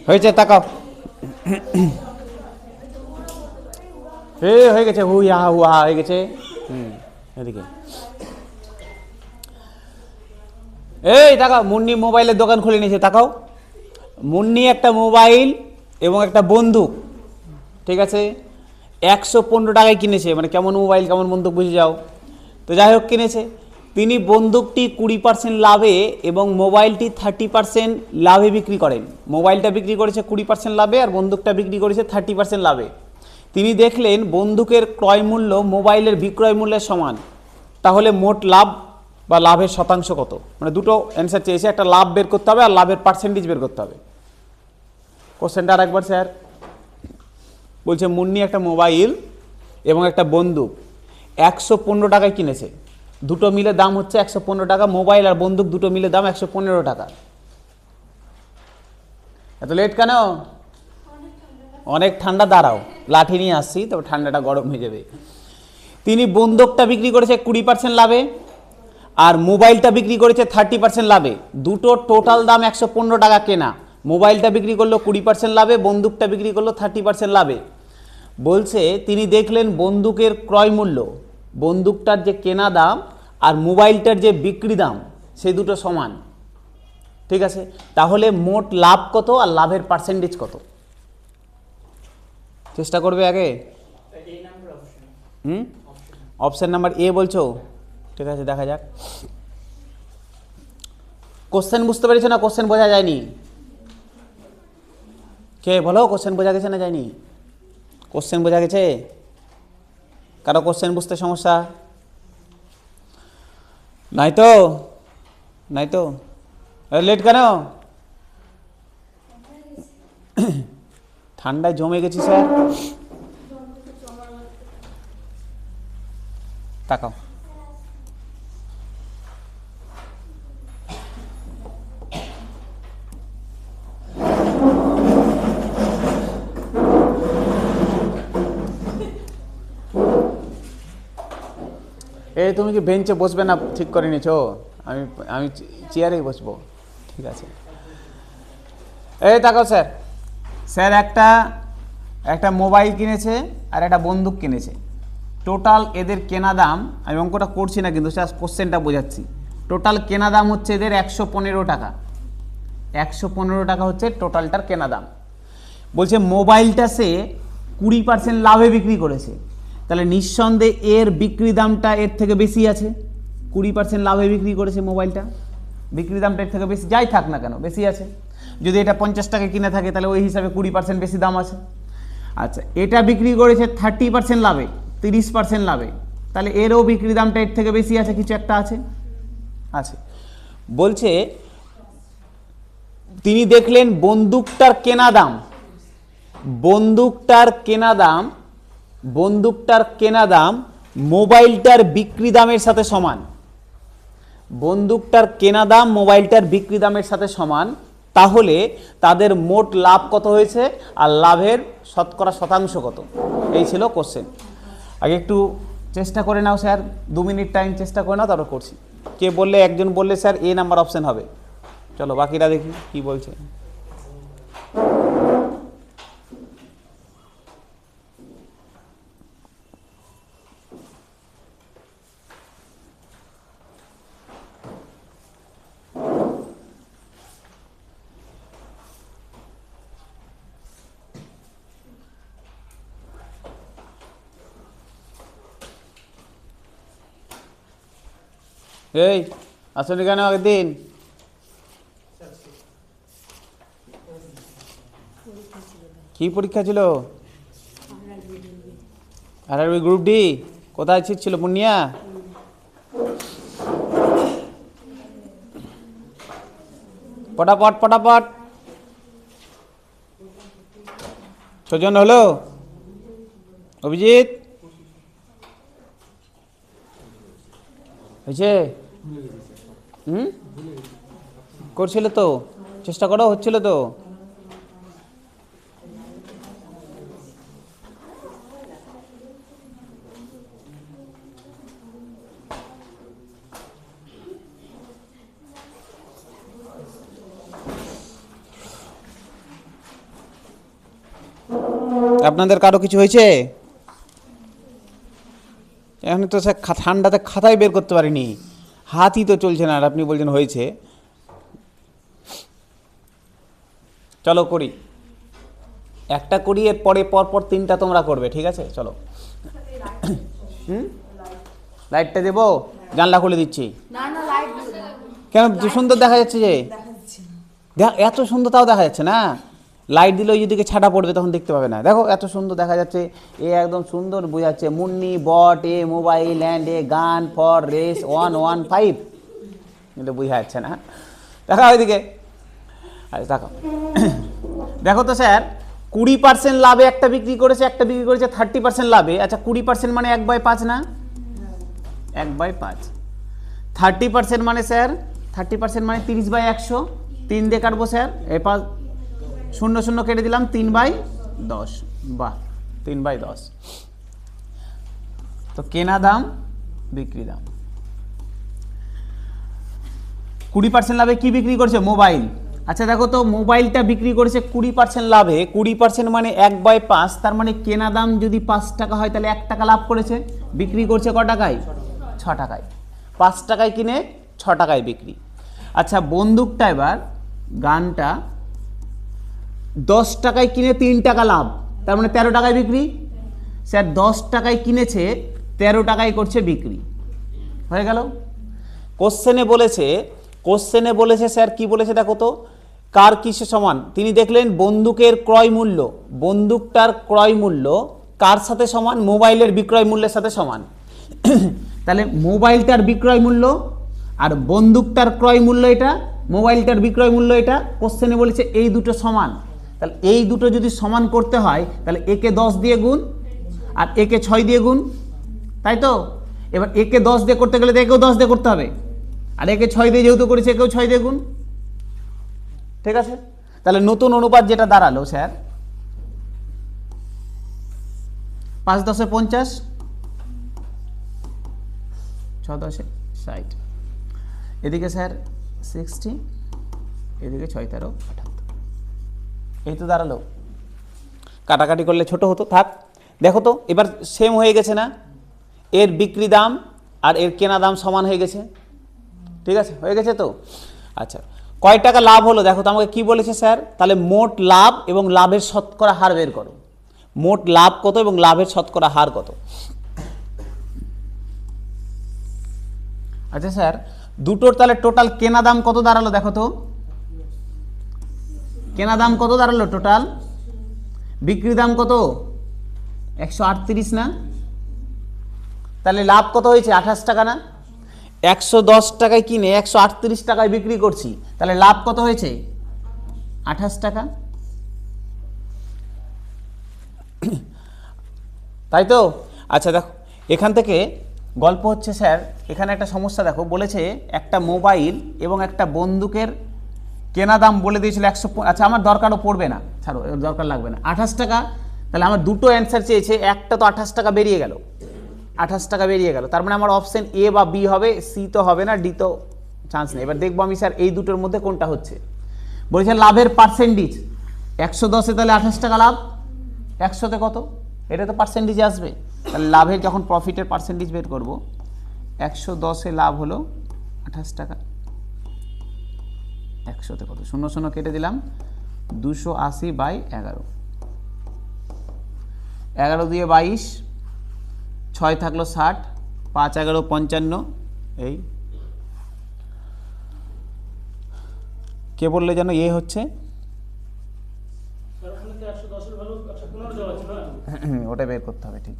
হয়েছে, তাকাও। হয়ে গেছে, হুইয়া হুয়া হয়ে গেছে। এদিকে এই তাকাও, মুন্নি মোবাইলের দোকান খুলে নিয়েছে, তাকাও। মুন্নি একটা মোবাইল এবং একটা বন্দুক, ঠিক আছে, 115 টাকায় কিনেছে। মানে কেমন মোবাইল কেমন বন্দুক বুঝে যাও। তো যাই হোক কিনেছে। তিনি বন্দুকটি 20% লাভে এবং মোবাইলটি 30% লাভে বিক্রি করেন। মোবাইলটা বিক্রি করেছে 20% লাভে আর বন্দুকটা বিক্রি করেছে 30% লাভে। তিনি দেখলেন বন্দুকের ক্রয় মূল্য মোবাইলের বিক্রয় মূল্যের সমান। তাহলে মোট লাভ বা লাভের শতাংশ কত? মানে দুটো অ্যান্সার চেয়েছে, একটা লাভ বের করতে হবে আর লাভের পার্সেন্টেজ বের করতে হবে। কোশ্চেনটা আরেকবার স্যার বলছে, মুন্নি একটা মোবাইল এবং একটা বন্দুক 115 টাকায় কিনেছে। দুটো মিলে দাম হচ্ছে 115 টাকা। মোবাইল আর বন্দুক দুটো মিলে দাম 115 টাকা। এত লেট কেন? অনেক ঠান্ডা, দাঁড়াও লাঠি নিয়ে আসছি, তবে ঠান্ডাটা গরম হয়ে যাবে। তিনি বন্দুকটা বিক্রি করেছে 20% লাভে আর মোবাইলটা বিক্রি করেছে 30% লাভে। দুটো টোটাল দাম 115 টাকা কেনা। মোবাইলটা বিক্রি করলো 20% লাভে, বন্দুকটা বিক্রি করলো 30% লাভে। বলছে তিনি দেখলেন বন্দুকের ক্রয় মূল্য, বন্দুকটার যে কেনা দাম আর মোবাইলটার যে বিক্রি দাম, সেই দুটো সমান, ঠিক আছে। তাহলে মোট লাভ কত আর লাভের পার্সেন্টেজ কত? চেষ্টা করবে আগে। অপশন নাম্বার এ বলছো, ঠিক আছে, দেখা যাক। কোশ্চেন বুঝতে পেরেছো না কোশ্চেন বোঝা যায়নি? কে বলো, কোশ্চেন বোঝা গেছে না যায়নি? কোশ্চেন বোঝা গেছে? কারো কোশ্চেন বুঝতে সমস্যা নাই তো? নাই তো? লেট কেন? ঠান্ডায় জমে গেছি স্যার। তাকাও। এই তুমি কি বেঞ্চে বসবে না ঠিক করে নিয়েছো? আমি আমি চেয়ারেই বসবো, ঠিক আছে। এই তাকাও স্যার, স্যার একটা মোবাইল কিনেছে আর একটা বন্দুক কিনেছে। টোটাল এদের কেনা দাম, আমি অঙ্কটা করছি না কিন্তু স্যার কোশ্চেনটা বোঝাচ্ছি। টোটাল কেনা দাম হচ্ছে এদের 115 টাকা। 115 টাকা হচ্ছে টোটালটার কেনা দাম। বলছে মোবাইলটা সে 20% লাভে বিক্রি করেছে। তাহলে নিঃসন্দেহে এর বিক্রি দামটা এর থেকে বেশি আছে। 20% লাভে বিক্রি করেছে মোবাইলটা, বিক্রি দামটা এর থেকে বেশি, যাই থাক না কেন বেশি আছে। যদি এটা 50 টাকা কিনে থাকে তাহলে ওই হিসাবে 20% বেশি দাম আছে। আচ্ছা, এটা বিক্রি করেছে 30% লাভে, 30% লাভে, তাহলে এরও বিক্রি দামটা এর থেকে বেশি আছে, কিছু একটা আছে। আছে। বলছে তিনি দেখলেন বন্দুকটার কেনা দাম, বন্দুকটার কেনা দাম মোবাইলটার বিক্রি দামের সাথে সমান। বন্দুকটার কেনা দাম মোবাইলটার বিক্রি দামের সাথে সমান। তাহলে তাদের মোট লাভ কত হয়েছে আর লাভের শতকরা শতাংশ কত? এই ছিল কোশ্চেন। আগে একটু চেষ্টা করে নাও স্যার, 2 মিনিট টাইম চেষ্টা করে নাও, তারপর করছি। কে বললে? একজন বললে স্যার এ নাম্বার অপশন হবে। চলো বাকিরা দেখি কি বলছে। এই আসলে কেন আগের দিন? কি পরীক্ষা ছিল? RRB group D. কোথায় সিট ছিল? পূর্ণিয়া। পটাপট পটাপট। 6 জন হলো। অভিজিৎ হয়েছে? করছিল তো, চেষ্টা করো, হচ্ছিল তো। আপনাদের কারো কিছু হয়েছে? এখন তো স্যার ঠান্ডাতে খাতাই বের করতে পারিনি, হাতই তো চলছে না, আর আপনি বলছেন হয়েছে। চলো করি, একটা করি, এর পরে পরপর তিনটা তোমরা করবে, ঠিক আছে? চলো। লাইটটা দেবো? জানলা খুলে দিচ্ছি। কেন, সুন্দর দেখা যাচ্ছে যে, এত সুন্দর তাও দেখা যাচ্ছে না। লাইট দিলে ওই যেদিকে ছাটা পড়বে তখন দেখতে পাবে না। দেখো এত সুন্দর দেখা যাচ্ছে, এ একদম সুন্দর বোঝাচ্ছে। মুন্নি বট এ মোবাইল অ্যান্ড এ গান ফর রেস 115, কিন্তু বোঝা যাচ্ছে না। দেখা ওইদিকে, আচ্ছা দেখো। দেখো তো স্যার, 20% লাভে একটা বিক্রি করেছে, একটা বিক্রি করেছে 30% লাভে। আচ্ছা 20% মানে 1/5 না? 1/5। 30% মানে স্যার, 30% মানে 30/100। 3 দিয়ে কাটবো স্যার, এ 5 শূন্য শূন্য কেটে দিলাম, 3/10। বাহ, 3/10। তো কেনা দাম বিক্রি দাম। 20% লাভে কি বিক্রি করছে? মোবাইল। আচ্ছা দেখো তো, মোবাইলটা বিক্রি করেছে 20% লাভে, 20% মানে 1/5, তার মানে কেনা দাম যদি 5 টাকা হয় তাহলে 1 টাকা লাভ করেছে। বিক্রি করছে ক টাকায়? 6 টাকায়। 5 টাকায় কিনে 6 টাকায় বিক্রি। আচ্ছা বন্দুকটা, এবার গানটা 10 টাকায় কিনে 3 টাকা লাভ, তার মানে 13 টাকায় বিক্রি। স্যার 10 টাকায় কিনেছে, 13 টাকায় করছে বিক্রি, হয়ে গেল। কোশ্চেনে বলেছে স্যার কি বলেছে দেখো তো, কার কিসে সমান? তিনি দেখলেন বন্দুকের ক্রয় মূল্য, বন্দুকটার ক্রয় মূল্য কার সাথে সমান? মোবাইলের বিক্রয় মূল্যের সাথে সমান। তাহলে মোবাইলটার বিক্রয় মূল্য আর বন্দুকটার ক্রয় মূল্য এটা, মোবাইলটার বিক্রয় মূল্য এটা। কোশ্চেনে বলেছে এই দুটো সমান, তাহলে এই দুটো যদি সমান করতে হয় তাহলে একে 10 দিয়ে গুণ আর একে 6 দিয়ে গুণ, তাই তো? এবার একে 10 দিয়ে করতে গেলে তো একেও 10 দিয়ে করতে হবে, আর একে 6 দিয়ে যেহেতু করেছে একেও 6 দিয়ে গুণ, ঠিক আছে? তাহলে নতুন অনুপাত যেটা দাঁড়ালো স্যার, 5 × 10 = 50, 6 × 10 = 60, এদিকে স্যার 60, এদিকে 6 × 13 = 78। এই তো দাঁড়ালো। কাটাকাটি করলে ছোট হতো, থাক। দেখো তো এবার সেম হয়ে গেছে না? এর বিক্রি দাম আর এর কেনা দাম সমান হয়ে গেছে, ঠিক আছে? হয়ে গেছে তো। আচ্ছা কয় টাকা লাভ হলো দেখো তো, আমাকে কি বলেছে স্যার? তাহলে মোট লাভ এবং লাভের শতকরা হার বের করো। মোট লাভ কত এবং লাভের শতকরা হার কত? আচ্ছা স্যার দুটোর তাহলে টোটাল কেনা দাম কত দাঁড়ালো দেখো তো, কেনা দাম কত দাঁড়ালো টোটাল? বিক্রি দাম কত? 138 না? তাহলে লাভ কত হয়েছে? 28 টাকা না? 110 টাকায় কিনে 138 টাকায় বিক্রি করছি, তাহলে লাভ কত হয়েছে? 28 টাকা, তাই তো? আচ্ছা দেখো এখান থেকে গল্প হচ্ছে স্যার, এখানে একটা সমস্যা দেখো, বলেছে একটা মোবাইল এবং একটা বন্দুকের কেনা দাম বলে দিয়েছিল 100। আচ্ছা আমার দরকারও পড়বে না, ছাড়ো, দরকার লাগবে না। 28 টাকা, তাহলে আমার দুটো অ্যান্সার চেয়েছে, একটা তো 28 টাকা বেরিয়ে গেল, 28 টাকা বেরিয়ে গেল, তার মানে আমার অপশন এ বা বি হবে, সি তো হবে না, ডি তো চান্স নেই। এবার দেখবো আমি স্যার এই দুটোর মধ্যে কোনটা হচ্ছে। বলেছে লাভের পার্সেন্টেজ, 110-এ তাহলে 28 টাকা লাভ, 100-তে কত? এটা তো পার্সেন্টেজে আসবে, তাহলে লাভের যখন প্রফিটের পার্সেন্টেজ বের করবো, 110-এ লাভ হলো 28 টাকা, 100-তে কত? 0 0 কেটে দিলাম, 280/11, 11 দিয়ে 22, 6 থাকলো 60, 5 × 11 = 55। এই কে বললে যেন এ হচ্ছে, ওটা বের করতে হবে, ঠিক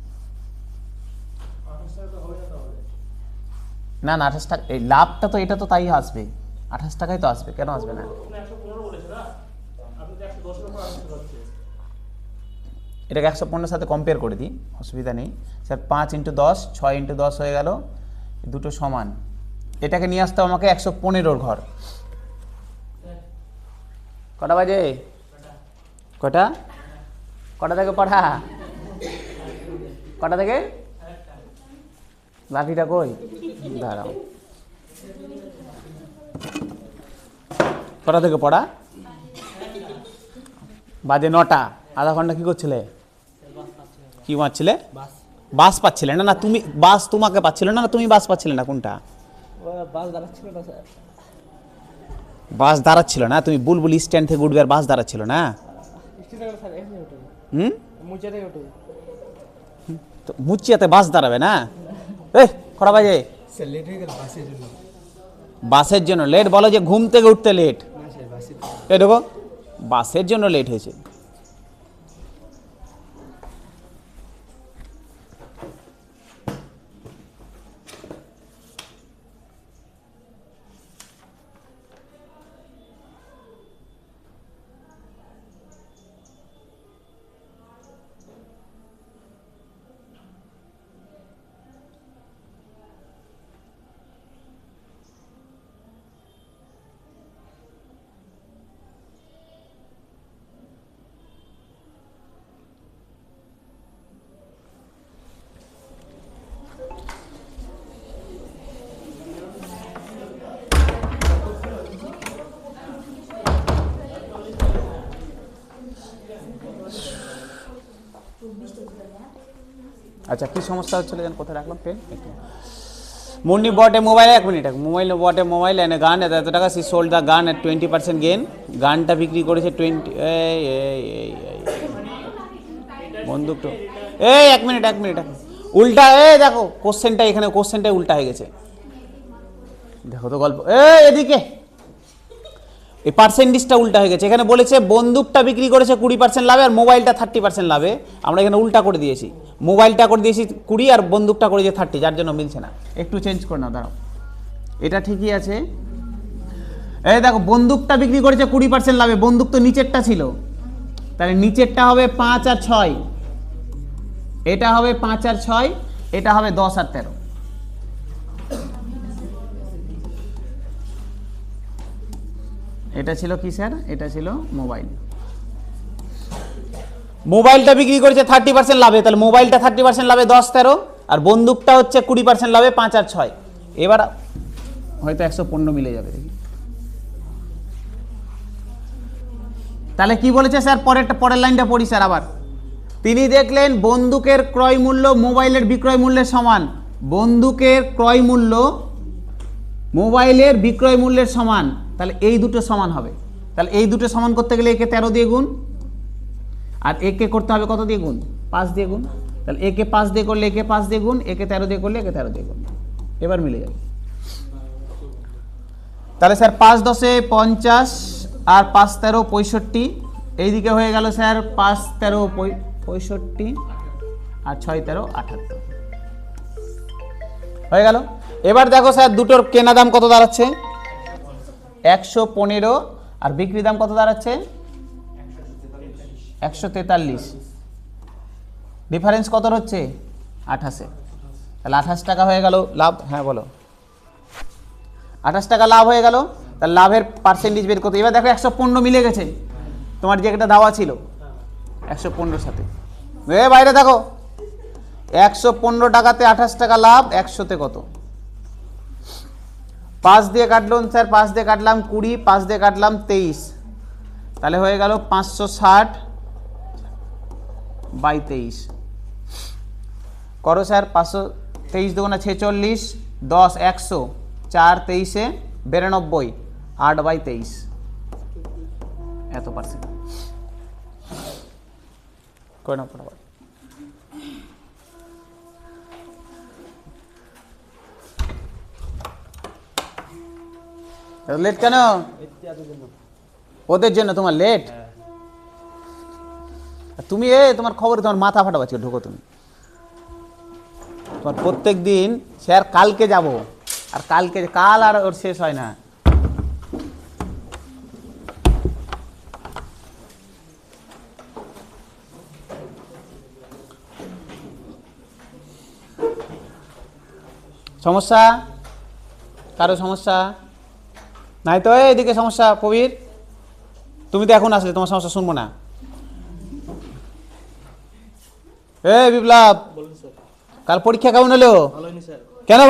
না? না 28 টাকা, এই লাভটা তো এটা তো তাই আসবে, 28 টাকায় তো আসবে, কেন আসবে না? এটাকে 115-এর সাথে কম্পেয়ার করে দিই, অসুবিধা নেই স্যার। 5 × 10, 6 × 10 হয়ে গেল, দুটো সমান। এটাকে নিয়ে আসতে আমাকে 115-র ঘর। কটা বাজে? কটা? কটা থেকে পড়া? কটা থেকে? লাঠিটা কই? দাঁড়াও, কটা থেকে পড়া? বাজে 9টা। আধা ঘন্টা কি করছিলে? কি মারছিলে? বাস পাচ্ছিলে না? না তুমি বাস তোমাকে পাচ্ছিল না? না তুমি বাস পাচ্ছিলে না? কোনটা? বাস দাঁড়াচ্ছিল না? তুমি বুলবুল স্ট্যান্ড থেকে উঠবে আর বাস দাঁড়াচ্ছিল না? মুচিয়াতে বাস দাঁড়াবে না? কটা বাজে? বাসের জন্য লেট? বলো যে ঘুম থেকে উঠতে লেট। এই দেখো বাসের জন্য লেট হয়েছে। আচ্ছা কি সমস্যা হচ্ছিল যেন? কোথায় রাখলাম pen? Munni bought a mobile, 1 minute, bought a mobile and a gun at এত টাকা। she sold the gun at 20% gain। গানটা বিক্রি করেছে 20। বন্দুকটা 1 মিনিট উল্টা। দেখো কোশ্চেনটা, এখানে কোশ্চেনটাই উল্টা হয়ে গেছে। দেখো তো গল্প, এদিকে এই পার্সেন্টেজটা উল্টা হয়ে গেছে। এখানে বলেছে বন্দুকটা বিক্রি করেছে 20% লাভে আর মোবাইলটা 30% লাভে। আমরা এখানে উল্টা করে দিয়েছি, মোবাইলটা করে দিয়েছি 20 আর বন্দুকটা করেছে 30, যার জন্য মিলছে না। একটু চেঞ্জ করে নাও, দাঁড়াও, এটা ঠিকই আছে। দেখো বন্দুকটা বিক্রি করেছে 20% লাভে, বন্দুক তো নিচেরটা ছিল, তাহলে নিচেরটা হবে 5 আর 6, এটা হবে 5 আর 6, এটা হবে 10 আর 13। এটা ছিল কি স্যার? এটা ছিল মোবাইল। মোবাইলটা বিক্রি করেছে 30% লাভে, তাহলে মোবাইলটা 30% লাভে 10 13, আর বন্দুকটা হচ্ছে 20% লাভে 5 আর 6। এবার হয়তো 115 মিলে যাবে, দেখি। তাহলে কি বলেছে স্যার? পরের লাইনটা পড়ি স্যার আবার। তিনি দেখলেন বন্দুকের ক্রয় মূল্য মোবাইলের বিক্রয় মূল্যের সমান। বন্দুকের ক্রয় মূল্য মোবাইলের বিক্রয় মূল্যের সমান, তাহলে এই দুটো সমান হবে। তাহলে এই দুটো সমান করতে গেলে একে 13 দিয়ে গুণ, আর একে করতে হবে কত দিয়ে গুণ? 5 দিয়ে গুণ। তাহলে একে 5 দিয়ে করলে একে 5 দিয়ে গুণ, একে 13 দিয়ে করলে একে 13 দিয়ে গুণ। এবার মিলে যাবে। তাহলে স্যার 5 10 50 আর 5 13 65। এইদিকে হয়ে গেল স্যার 5 13 65 আর 6 13 78 হয়ে গেল। এবার দেখো স্যার দুটোর কেনা দাম কত দাঁড়াচ্ছে? 115 আর বিক্রি দাম কত দাঁড়াচ্ছে? 143। ডিফারেন্স কত হচ্ছে? 28। তাহলে 28 টাকা হয়ে গেল লাভ। হ্যাঁ বলো, 28 টাকা লাভ হয়ে গেল। তাহলে লাভের পার্সেন্টেজ বের করতে। এবার দেখো 115 মিলে গেছে, তোমার যে একটা দাওয়া ছিল 115 সাথে। বাইরে দেখো 115 টাকাতে 28 টাকা লাভ, 100তে কত? 5 দিয়ে কাটলাম স্যার, 5 দিয়ে কাটলাম 20, 5 দিয়ে কাটলাম 23, তাহলে হয়ে গেল 560 বাই 23। করো স্যার, 523 দুগুণা 46, 10 100, 4 23 92, 8 বাই 23, এত পার্সেন্ট। করে নাও ফটাফট। লেট কেন? ওদের জন্য তোমার লেট? তুমি তোমার খবর, তোমার মাথা ফাটাবাচ্ছি ঢোকো তুমি। তোমার প্রত্যেক দিন স্যার কালকে যাব, আর কাল আর ওর শেষ হয় না। সমস্যা কারো? সমস্যা নাই তো? এদিকে সমস্যা কবির, তুমি তো এখন আসলে, তোমার সমস্যা শুনবো না। বিপ্লব, কাল পরীক্ষা কেমন হলো? কেন?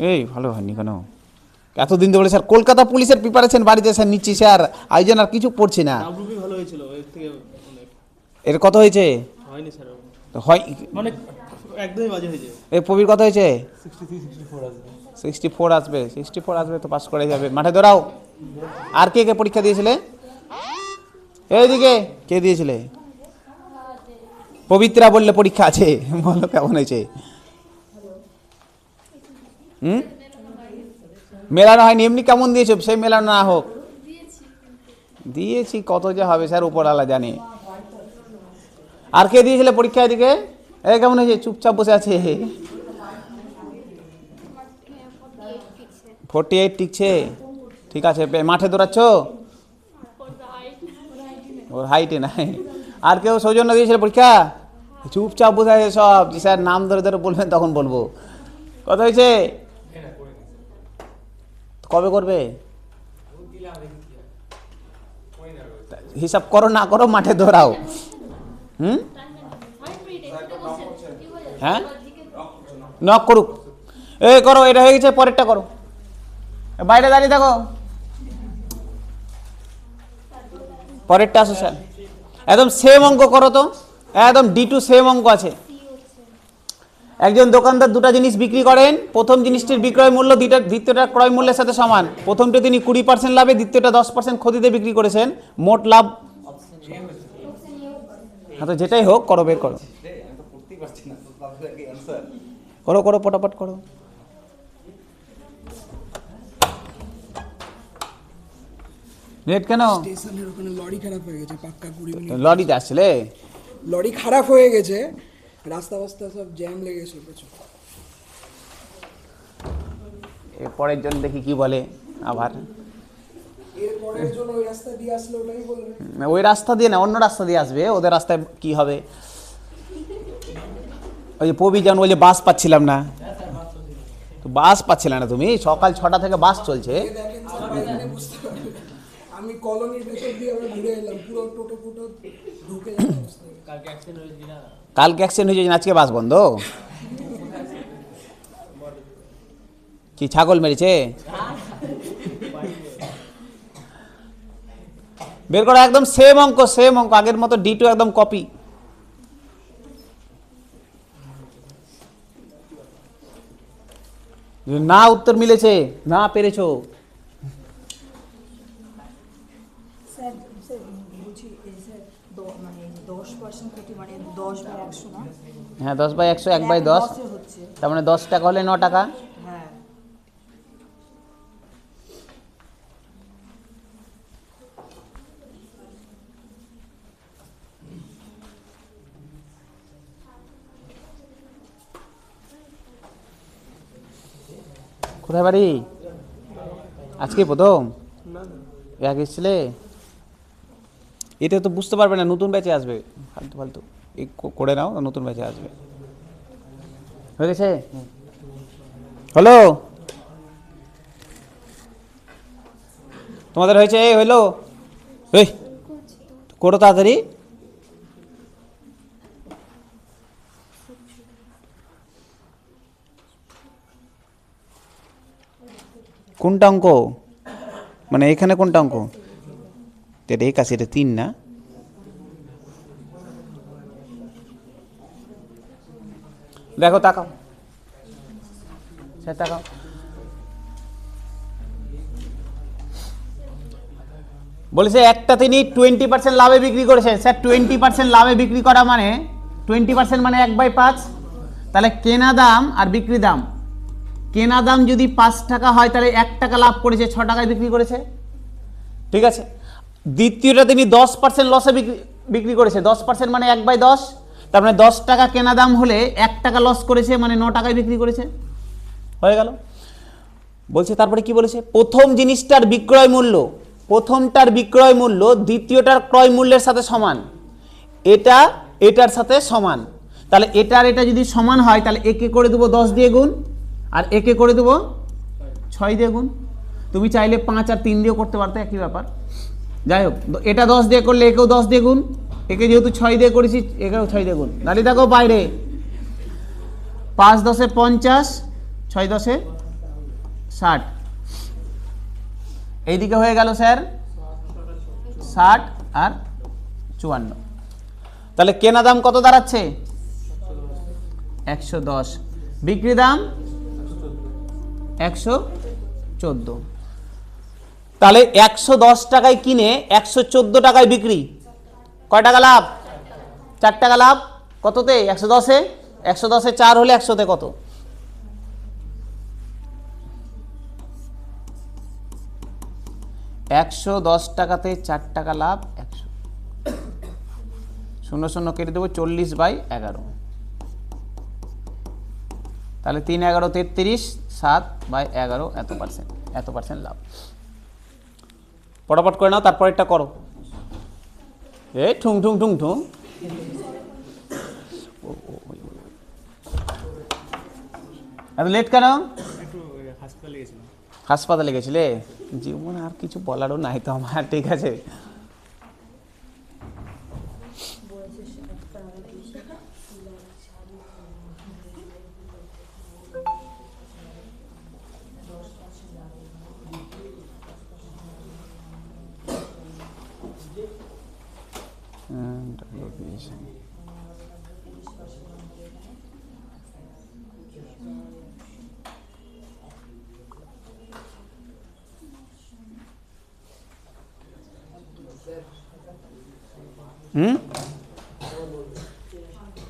এই ভালো হয়নি কেন? এতদিন ধরে স্যার কলকাতা পুলিশের প্রিপারেশন বাড়িতে স্যার নিচ্ছি স্যার, এই জন্য আর কিছু পড়ছি না। ডাব্লিউবি ভালো হয়েছিল, এর থেকে অনেক এর কত হয়েছে? হয়নি স্যার, হয় মানে একদমই বাজে হয়েছে। এ প্রবীর কত হয়েছে? 63 আসবে। 64 আসবে, 64 আসবে তো পাস করে যাবে। মাঠে দৌড়াও। আর কে কে পরীক্ষা দিয়েছিলে? এইদিকে কে দিয়েছিলে? পবিত্রা বললে পরীক্ষা আছে, বলো কেমন হয়েছে? মেলানো হয়নি, এমনি কেমন দিয়েছো? সেই মেলানো না হোক, দিয়েছি কত যে হবে স্যার উপরওয়ালা জানে। আর কে দিয়েছিলে পরীক্ষা? এদিকে এই কেমন হয়েছে? চুপচাপ বসে আছে। 48 টিকছে, ঠিক আছে। মাঠে দৌড়াচ্ছ? ওর হাইটে নাই। আর কেউ সৌজন্য দিয়েছিল পরীক্ষা? চুপচাপ বসে আছে সব, স্যার নাম ধরে ধরে বলবেন তখন বলবো। কত হয়েছে? কবে করবে? হিসাব করো না করো, মাঠে দৌড়াও। হ্যাঁ নক করুক। এই করো, এটা হয়ে গেছে, পরেরটা করো। বাইরে দাঁড়িয়ে থাকো, পরেরটা আসো স্যার। একদম সেম অঙ্ক করো তো, একদম D2 সেম অঙ্ক আছে। একজন দোকানদার দুটো জিনিস বিক্রি করেন, প্রথম জিনিসটির বিক্রয় মূল্য দ্বিতীয়টার ক্রয় মূল্যের সাথে সমান। প্রথমটি তিনি 20% লাভে, দ্বিতীয়টা 10% ক্ষতিতে বিক্রি করেছেন। মোট লাভ, হ্যাঁ তো যেটাই হোক করো, বের করো, করো করো পটাপট করো। নেট কেন? স্টেশনের ওখানে লরি খারাপ হয়ে গেছে, পাক্কা 20 মিনিট লরিতে আসছিলে? লরি খারাপ হয়ে গেছে, রাস্তা বাস্তা সব জ্যাম লেগেছে প্রচুর। এরপরের জন্য দেখি কি বলে আবার। এর পরের জন্য ওই রাস্তা দিয়ে আসলে ওটাই বলবে। ওই রাস্তা দিয়ে না, অন্য রাস্তা দিয়ে আসবে। ওদের রাস্তায় কি হবে? ওই যে পবি যেমন বলছে বাস পাচ্ছিলাম না, তো বাস পাচ্ছিলে না তুমি? সকাল 6টা থেকে বাস চলছে। দেখেন সবাই জানে, বুঝতে পারবে। আমি কলোনির ভেতর দিয়ে আমরা ঘুরে এলাম, পুরো টোটো ফোটো ঢুকে যাওয়ার অবস্থা। কালকে অ্যাক্সিডেন্ট হয়েছিল না? কালকে অ্যাক্সিডেন্ট হয়েছে, আজকে বাস বন্ধ? কি ছাগল মেরেছে? বের করো, একদম সেম অঙ্ক, সেম অঙ্ক, আগের মতো D2 একদম কপি। না উত্তর মিলেছে, না পেরেছো। স্যার স্যার বলছি স্যার মানে 10% ক্ষতি মানে 10/100 না? হ্যাঁ 10/100, 1/10, হচ্ছে। তার মানে 10 টাকা হলে 9 টাকা। হ্যাঁ কোথায় বাড়ি? আজকে প্রথম এক এসছিলে? এটা তো বুঝতে পারবে না, নতুন ব্যাচে আসবে। ফালতু ফালতু এই করে নাও, নতুন ব্যাচে আসবে। হয়ে গেছে? হলো? তোমাদের হয়েছে? এই হইলো, এই করো তাড়াতাড়ি। কোনটা অঙ্ক? মানে এখানে কোনটা অঙ্ক? এটা 81, এটা 3 না? দেখো তাকাও স্যার, তাকাও। বলেছে একটা তিনি 20% লাভে বিক্রি করেছেন। স্যার 20% লাভে বিক্রি করা মানে 20% মানে 1/5। তাহলে কেনা দাম আর বিক্রি দাম, কেনা দাম যদি 5 টাকা হয় তাহলে 1 টাকা লাভ করেছে, 6 টাকায় বিক্রি করেছে, ঠিক আছে। দ্বিতীয়টা তিনি 10% লসে বিক্রি করেছে। 10% মানে 1/10, তার মানে 10 টাকা কেনা দাম হলে 1 টাকা লস করেছে, মানে 9 টাকায় বিক্রি করেছে। হয়ে গেল। বলছে তারপরে কি বলেছে? প্রথম জিনিসটার বিক্রয় মূল্য, প্রথমটার বিক্রয় মূল্য দ্বিতীয়টার ক্রয় মূল্যের সাথে সমান। এটা এটার সাথে সমান, তাহলে এটার এটা যদি সমান হয় তাহলে একে করে দেবো 10 দিয়ে গুণ, আর একে করে দেবো 6 দিয়ে গুণ। তুমি চাইলে 5 আর 3 দিয়েও করতে পারতে, একই ব্যাপার। যাই হোক, এটা 10 দিয়ে করলে একেও 10 দিয়ে গুণ, একে যেহেতু 6 দিয়ে করেছি একেও 6 দিয়ে গুণ। দাঁড়িয়ে থাকো বাইরে। 5 × 10 = 50, 6 × 10 = 60। এইদিকে হয়ে গেল স্যার 60 আর 54, তাহলে কেনা দাম কত দাঁড়াচ্ছে 110, বিক্রি দাম 114। তাহলে 110 টাকায় কিনে 114 টাকায় বিক্রি, কয় টাকা লাভ 4 টাকা লাভ। কততে 110-এ, 110-এ 4 হলে 100-তে কত 110 টাকাতে 4 টাকা লাভ, 100 শূন্য শূন্য কেটে দেবো 40/11, তাহলে 3 11 33, 7/11 এত পার্সেন্ট লাভ। পটাপট করে নাও, তারপরেরটা করো। এই ঠুং ঠুং ঠুং ঠুং, এত লেট কেন? একটু হাসপাতালে গেছিলাম। হাসপাতালে গেছিলে? জীবন আর কিছু বলারও নাই তো আমার, ঠিক আছে।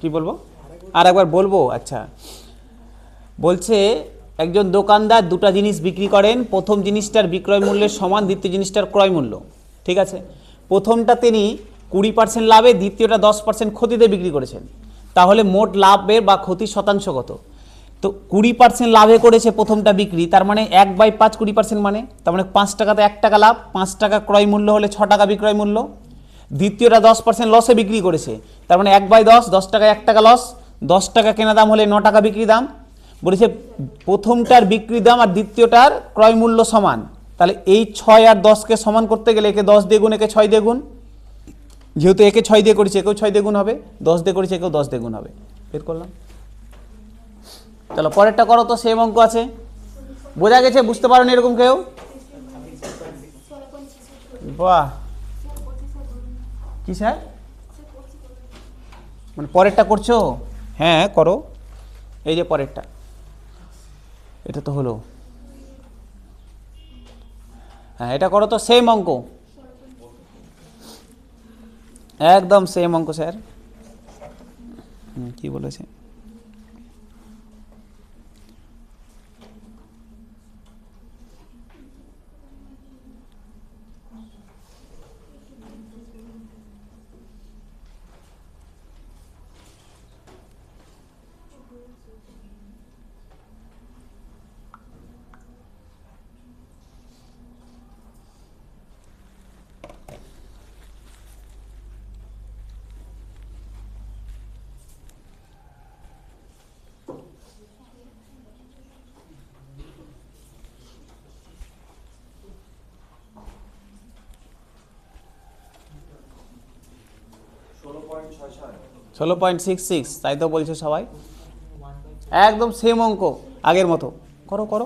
কি বলবো? আর একবার বলবো? আচ্ছা, বলছে একজন দোকানদার দুটো জিনিস বিক্রি করেন, প্রথম জিনিসটার বিক্রয় মূল্যের সমান দ্বিতীয় জিনিসটার ক্রয় মূল্য, ঠিক আছে। প্রথমটা তিনি 20% লাভে, দ্বিতীয়টা 10% ক্ষতিতে বিক্রি করেছেন, তাহলে মোট লাভের বা ক্ষতির শতাংশ কত? তো 20% লাভে করেছে প্রথমটা বিক্রি, তার মানে 1/5 20%, মানে তার মানে 5 টাকাতে 1 টাকা লাভ, 5 টাকা ক্রয় মূল্য হলে 6 টাকা বিক্রয় মূল্য। দ্বিতীয়টা 10% লসে বিক্রি করেছে, তার মানে 1/10, 10 টাকায় 1 টাকা লস, 10 টাকা কেনা দাম হলে 9 টাকা বিক্রি দাম। বলেছে প্রথমটার বিক্রি দাম আর দ্বিতীয়টার ক্রয় মূল্য সমান, তাহলে এই 6 আর 10কে সমান করতে গেলে একে 10 দিয়ে গুণ, একে 6 দিয়ে গুণ, যেহেতু একে 6 দিয়ে করেছে একেও 6 দিয়ে গুণ হবে, 10 দিয়ে করেছে একেও 10 দিয়ে গুণ হবে। বের করলাম। চলো পরেরটা করো তো, সেম অঙ্ক আছে। বোঝা গেছে? বুঝতে পারো না এরকম কেউ? বাহ, কি স্যার মানে পরেরটা করছো? হ্যাঁ করো, এই যে পরেরটা, এটা তো হলো। হ্যাঁ এটা করো তো, সেম অঙ্ক, একদম সেম অঙ্ক স্যার। কি বলেছে? ষোলো 16.66, তাই তো বলছে সবাই। একদম সেম অঙ্ক আগের মতো, করো করো,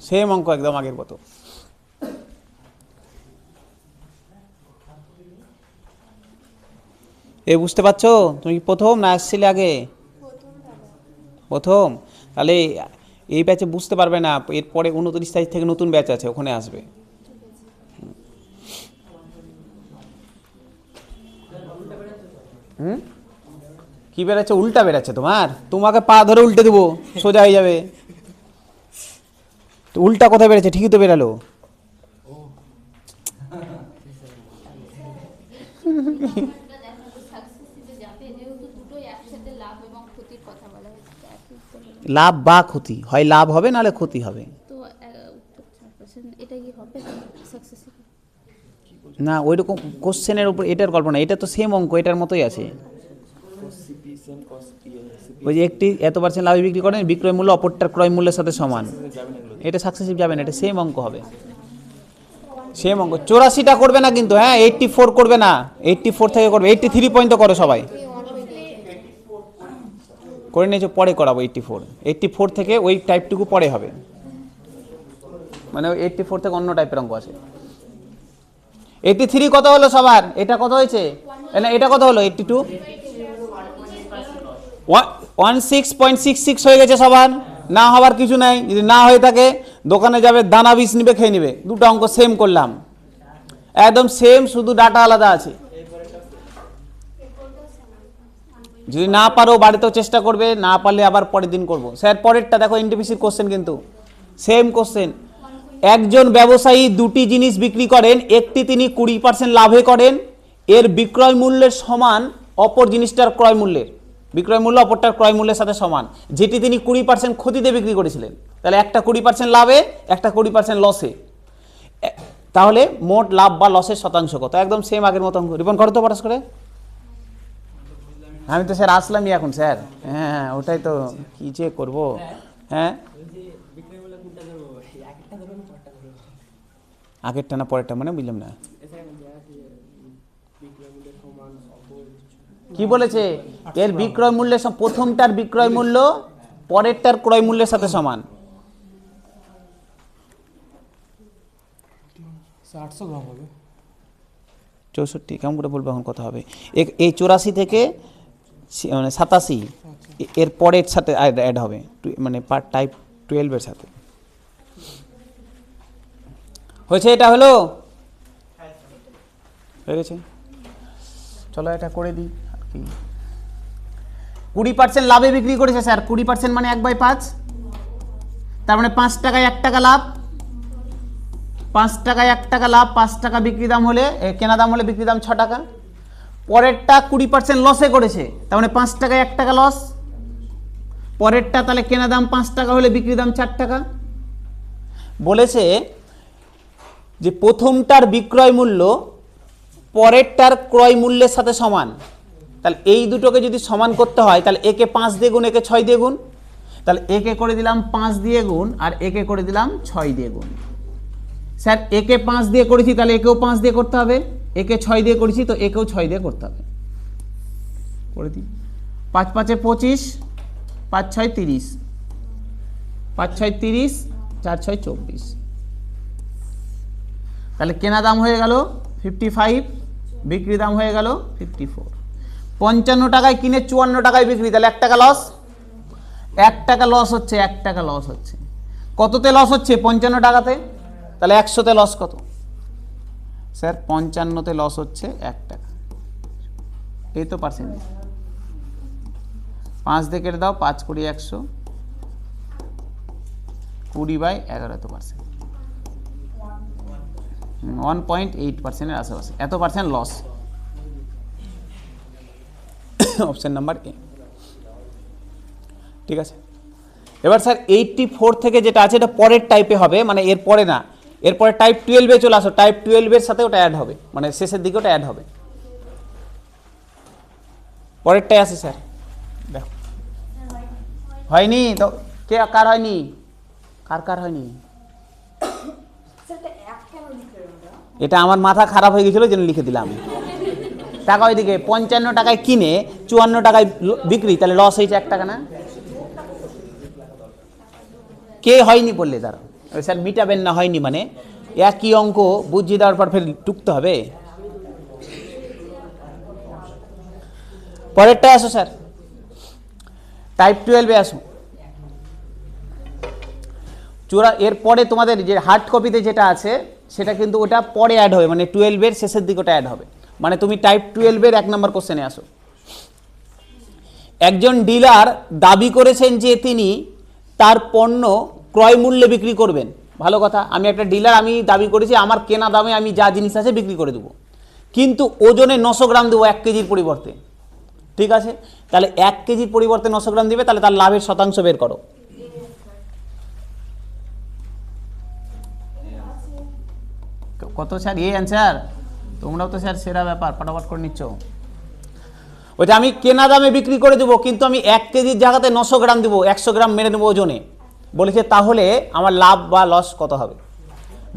সেম অঙ্ক একদম আগের মতো। এ বুঝতে পারছো? তুমি কি প্রথম না আসছিলে আগে? প্রথম। তাহলে এই ব্যাচে বুঝতে পারবে না, এরপরে 29 তারিখ থেকে নতুন ব্যাচ আছে, ওখানে আসবে। কি বেড়াচ্ছে? উল্টা বেড়াচ্ছে তোমার, তোমাকে পা ধরে উল্টে দেবো, সোজা হয়ে যাবে। তো উল্টা কোথায় বেড়েছে? ঠিকই তো বেরালো। লাভ বা ক্ষতি হয়, লাভ হবে নাহলে ক্ষতি হবে। না ওইরকম কোশ্চেনের উপর এটার কল্পনা, এটা তো সেম অঙ্ক, এটার মতোই আছে। ওই যে একটি এত % লাভে বিক্রি করেন, বিক্রয় মূল্য অপরটার ক্রয় মূল্যের সাথে সমান, এটা সাকসেসিভ যাবে না, এটা সেম অঙ্ক হবে, সেম অঙ্ক। 84টা করবে না কিন্তু, হ্যাঁ 84 করবে না, 84 থেকে করবে, 83 পর্যন্ত করো সবাই। করে নিয়েছো, পরে করাবো 84 থেকে ওই টাইপটুকু পরে হবে। মানে 84 থেকে অন্য টাইপের অঙ্ক আছে। 83 কত হলো সবার? এটা কত হয়েছে? না এটা কত হলো? 82 16.66 হয়ে গেছে সবার। না হওয়ার কিছু নাই, যদি না হয়ে থাকে দোকানে যাবে, দানা বীজ নিবে, খেয়ে নিবে। দুটো অঙ্ক সেম করলাম, একদম সেম, শুধু ডাটা আলাদা আছে। যদি না পারো বাড়িতেও চেষ্টা করবে, না পারলে আবার পরের দিন করবো। স্যার পরেরটা দেখো, এনটিপিসির কোশ্চেন কিন্তু সেম কোশ্চেন। একজন ব্যবসায়ী দুটি জিনিস বিক্রি করেন, একটি তিনি 20% লাভে করেন, এর বিক্রয় মূল্যের সমান অপর জিনিসটার ক্রয় মূল্যের, বিক্রয় মূল্য অপরটার ক্রয় মূল্যের সাথে সমান, যেটি তিনি 20% ক্ষতিতে বিক্রি করেছিলেন। তাহলে একটা 20% লাভে, একটা 20% লসে, তাহলে মোট লাভ বা লসের শতাংশ কত? একদম সেম আগের মতো অঙ্ক। রিপন করো তো পারাস করে। আমি তো স্যার আসলামই এখন স্যার। হ্যাঁ ওটাই তো, কি যে করবো। হ্যাঁ আগেরটা না পরেরটা, মানে বুঝলাম না কি বলেছে। এর বিক্রয় মূল্যের প্রথমটার বিক্রয় মূল্য পরেরটার ক্রয় মূল্যের সাথে সমান। 800 গ্রাম হবে। 64 কেমন করে বলবো এখন, কথা হবে। এই 84 থেকে মানে 87 এর পরের সাথে অ্যাড হবে, মানে পার্ট টাইপ 12 এর সাথে হয়েছে। এটা হলো, হয়ে গেছে। চলো এটা করে দিই আর কি। 20% লাভে বিক্রি করেছে স্যার। 20% মানে 1/5, তার মানে 5 টাকায় 1 টাকা লাভ। 5 টাকায় 1 টাকা লাভ, 5 টাকা বিক্রি দাম হলে, কেনা দাম হলে বিক্রি দাম 6 টাকা। পরেরটা 20% লসে করেছে, তার মানে 5 টাকায় 1 টাকা লস। পরেরটা তাহলে কেনা দাম 5 টাকা হলে বিক্রি দাম 4 টাকা। বলেছে যে প্রথমটার বিক্রয় মূল্য পরেরটার ক্রয় মূল্যের সাথে সমান। তাহলে এই দুটোকে যদি সমান করতে হয়, তাহলে একে 5 দিয়ে গুণ, একে 6 দিয়ে গুণ। তাহলে একে করে দিলাম 5 দিয়ে গুণ, আর একে করে দিলাম 6 দিয়ে গুণ। স্যার একে 5 দিয়ে করেছি, তাহলে একেও 5 দিয়ে করতে হবে। একে 6 দিয়ে করেছি, তো একেও 6 দিয়ে করতে হবে। করে দিই। 5 5 25, 5 6 30, 5 6 30, 4 6 24। তাহলে কেনা দাম হয়ে গেল 55, বিক্রি দাম হয়ে গেল 54। 55 টাকায় কিনে 54 টাকায় বিক্রি, তাহলে 1 টাকা লস। 1 টাকা লস হচ্ছে, 1 টাকা লস হচ্ছে। কততে লস হচ্ছে? 55 টাকাতে। তাহলে 100তে লস কত? স্যার 55তে লস হচ্ছে 1 টাকা। এই তো পার্সেন্টেজ। 5 দিয়ে কেটে দাও, 5 20 100, 20/11 এত পার্সেন্ট, 1.8%-এর আশেপাশে, এত percent loss. Option number A, ঠিক আছে। এবার স্যার 84 থেকে যেটা আছে, এটা পরের টাইপে হবে, মানে এর পরে না, এরপরে টাইপ 12-এ চলে আসো। টাইপ 12-এর সাথে ওটা অ্যাড হবে, মানে শেষের দিকে ওটা অ্যাড হবে। পরেরটাই আছে স্যার, দেখো। হয়নি তো? কে কার হয়নি? কার হয়নি? এটা আমার মাথা খারাপ হয়ে গেছিল, যেন লিখে দিলাম। টাকা ওইদিকে 55 টাকায় কিনে 54 টাকায় বিক্রি, তাহলে লস হয়েছে 1 টাকা না? কে হয়নি বললে তারা? স্যার মিটাবেন না হয়নি মানে, একই অঙ্ক বুঝিয়ে দেওয়ার পর ফের টুকতে হবে। পরেরটা আসো স্যার, টাইপ 12-এ আসো। এরপরে তোমাদের যে হার্ড কপিতে যেটা আছে, সেটা কিন্তু ওটা পরে অ্যাড হবে, মানে 12-এর শেষের দিকে ওটা অ্যাড হবে। মানে তুমি টাইপ 12-এর 1 নম্বর কোশ্চেনে আসো। একজন ডিলার দাবি করেছেন যে তিনি তার পণ্য ক্রয় মূল্যে বিক্রি করবেন। ভালো কথা, আমি একটা ডিলার, আমি দাবি করেছি আমার কেনা দামে আমি যা জিনিস আছে বিক্রি করে দেবো, কিন্তু ওজনে 900 গ্রাম দেবো 1 কেজির পরিবর্তে। ঠিক আছে, তাহলে 1 কেজির পরিবর্তে 900 গ্রাম দিবে, তাহলে তার লাভের শতাংশ বের করো। কত স্যার? এই অ্যান্সার? তোমরাও তো স্যার সেরা ব্যাপার, ফটাফট করে নিচ্ছ। ওইটা আমি কেনা দামে বিক্রি করে দেবো, কিন্তু আমি 1 কেজির জায়গাতে 900 গ্রাম দেবো, 100 গ্রাম মেরে নেবো ওজনে। বলেছে তাহলে আমার লাভ বা লস কত হবে?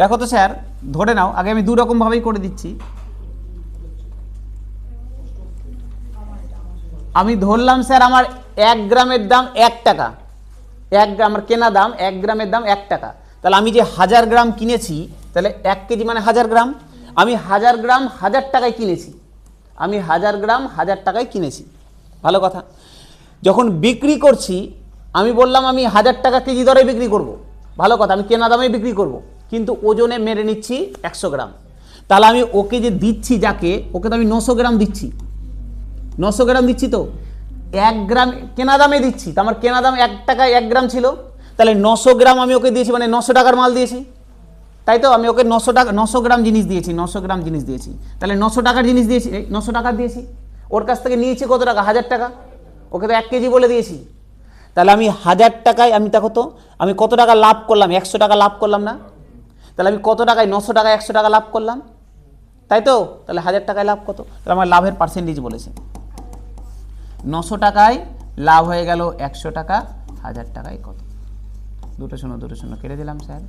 দেখো তো স্যার, ধরে নাও, আগে আমি 2 রকমভাবেই করে দিচ্ছি। আমি ধরলাম স্যার আমার 1 গ্রামের দাম 1 টাকা, 1 গ্রাম আমার কেনা দাম, 1 গ্রামের দাম 1 টাকা। তাহলে আমি যে 1000 গ্রাম কিনেছি, তাহলে 1 কেজি মানে 1000 গ্রাম, আমি 1000 গ্রাম 1000 টাকায় কিনেছি, আমি 1000 গ্রাম 1000 টাকায় কিনেছি, ভালো কথা। যখন বিক্রি করছি আমি বললাম আমি 1000 টাকা কেজি দরে বিক্রি করব, ভালো কথা, আমি কেনা দামে বিক্রি করব, কিন্তু ওজনে মেরে নিচ্ছি 100 গ্রাম। তাহলে আমি ওকে যে দিচ্ছি, যাকে, ওকে তো আমি 900 গ্রাম দিচ্ছি, 900 গ্রাম দিচ্ছি, তো 1 গ্রাম কেনা দামে দিচ্ছি, তো আমার কেনা দাম 1 টাকায় 1 গ্রাম ছিল, তাহলে 900 গ্রাম আমি ওকে দিয়েছি, মানে 900 টাকার মাল দিয়েছি, তাই তো? আমি ওকে 900 টাকা 900 গ্রাম জিনিস দিয়েছি, 900 গ্রাম জিনিস দিয়েছি, তাহলে 900 টাকার জিনিস দিয়েছি, 900 টাকার দিয়েছি। ওর কাছ থেকে নিয়েছি কত টাকা? 1000 টাকা। ওকে তো 1 কেজি বলে দিয়েছি। তাহলে আমি 1000 টাকায়, আমি দেখো তো আমি কত টাকা লাভ করলাম? 100 টাকা লাভ করলাম না? তাহলে আমি কত টাকায়? 900 টাকায় 100 টাকা লাভ করলাম, তাই তো? তাহলে 1000 টাকায় লাভ কত? তাহলে আমার লাভের পার্সেন্টেজ বলেছে 900 টাকায় লাভ হয়ে গেল 100 টাকা, 1000 টাকায় কত? দুটো শূন্য কেটে দিলাম স্যার।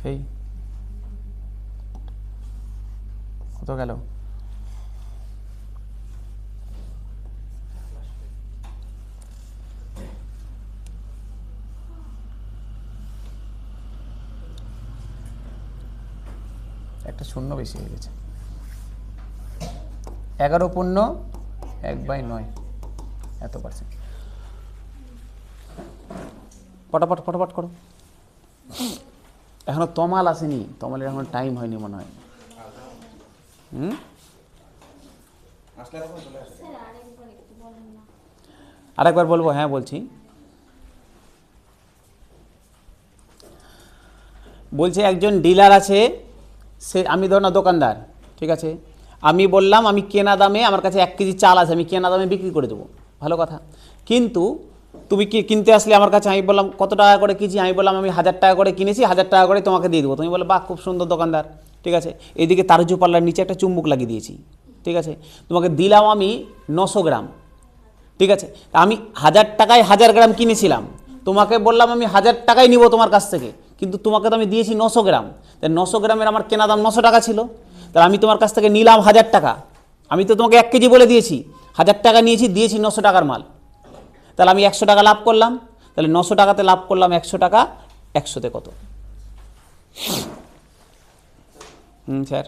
এই কত গেল? একটা শূন্য বেশি হয়ে গেছে। 11 পূর্ণ 1/9 এত পার্সেন্ট। পটাপট করো। এখনো তমাল আসেনি, তমালের এখনো টাইম হয়নি মনে হয়। আরেকবার বলবো? হ্যাঁ বলছি। বলছে একজন ডিলার আছে, সে, আমি ধর না দোকানদার, ঠিক আছে, আমি বললাম আমি কেনা দামে, আমার কাছে 1 কেজি চাল আছে, আমি কেনা দামে বিক্রি করে দেবো, ভালো কথা। কিন্তু তুমি কি কিনতে আসলে আমার কাছে, আমি বললাম কত টাকা করে কেজি, আমি বললাম আমি 1000 টাকা করে কিনেছি, 1000 টাকা করে তোমাকে দিয়ে দেবো। তুমি বলে বাহ খুব সুন্দর দোকানদার, ঠিক আছে। এইদিকে তারজু পাল্লার নিচে একটা চুম্বক লাগিয়ে দিয়েছি, ঠিক আছে, তোমাকে দিলাম আমি 900 গ্রাম, ঠিক আছে। তা আমি 1000 টাকায় 1000 গ্রাম কিনেছিলাম, তোমাকে বললাম আমি 1000 টাকায় নিব তোমার কাছ থেকে, কিন্তু তোমাকে তো আমি দিয়েছি 900 গ্রাম, তাই 900 গ্রামের আমার কেনা দাম 900 টাকা ছিল, তাহলে আমি তোমার কাছ থেকে নিলাম 1000 টাকা, আমি তো তোমাকে 1 কেজি বলে দিয়েছি, 1000 টাকা দিয়েছি 900 টাকার মাল, তাহলে আমি 100 টাকা লাভ করলাম, তাহলে 900 টাকাতে লাভ করলাম 100 টাকা, 100তে কত? স্যার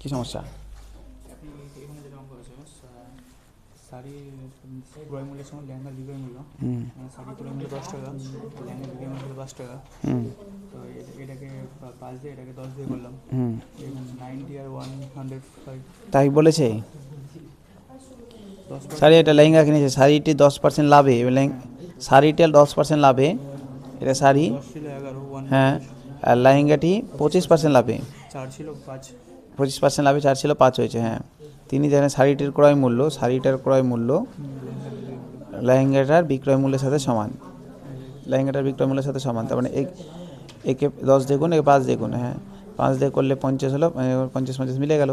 কী সমস্যা? এখানে যেটা অঙ্ক আছে, শাড়ি ক্রয় মূল্যের সময় লেহেঙ্গার বিক্রয় মূল্য, শাড়ি ক্রয় মূল্য 10 টাকা, লেহেঙ্গার বিক্রয় মূল্য 5 টাকা, তো এটাকে 5 দিয়ে, এটাকে 10 দিয়ে করলাম, 90 আর 105। তাই বলেছে? শাড়ি, এটা লেহেঙ্গা কিনেছে, শাড়িটি 10% লাভে, শাড়িটা 10% লাভে, এটা শাড়ি, 10 ছিল 11, হ্যাঁ, আর লেহেঙ্গাটি 25% লাভে, 4 ছিল 5, 25% লাভে 4 ছিল 5 হয়েছে, হ্যাঁ। তিনি জানেন শাড়িটির ক্রয় মূল্য, শাড়িটার ক্রয় মূল্য লেহেঙ্গাটার বিক্রয় মূল্যের সাথে সমান, লেহেঙ্গাটার বিক্রয় মূল্যের সাথে সমান, তার মানে একে 10 দিয়ে গুণ, একে 5 দিয়ে গুণ, হ্যাঁ, 5 দিয়ে করলে 50 হলো, 50 মিলে গেল,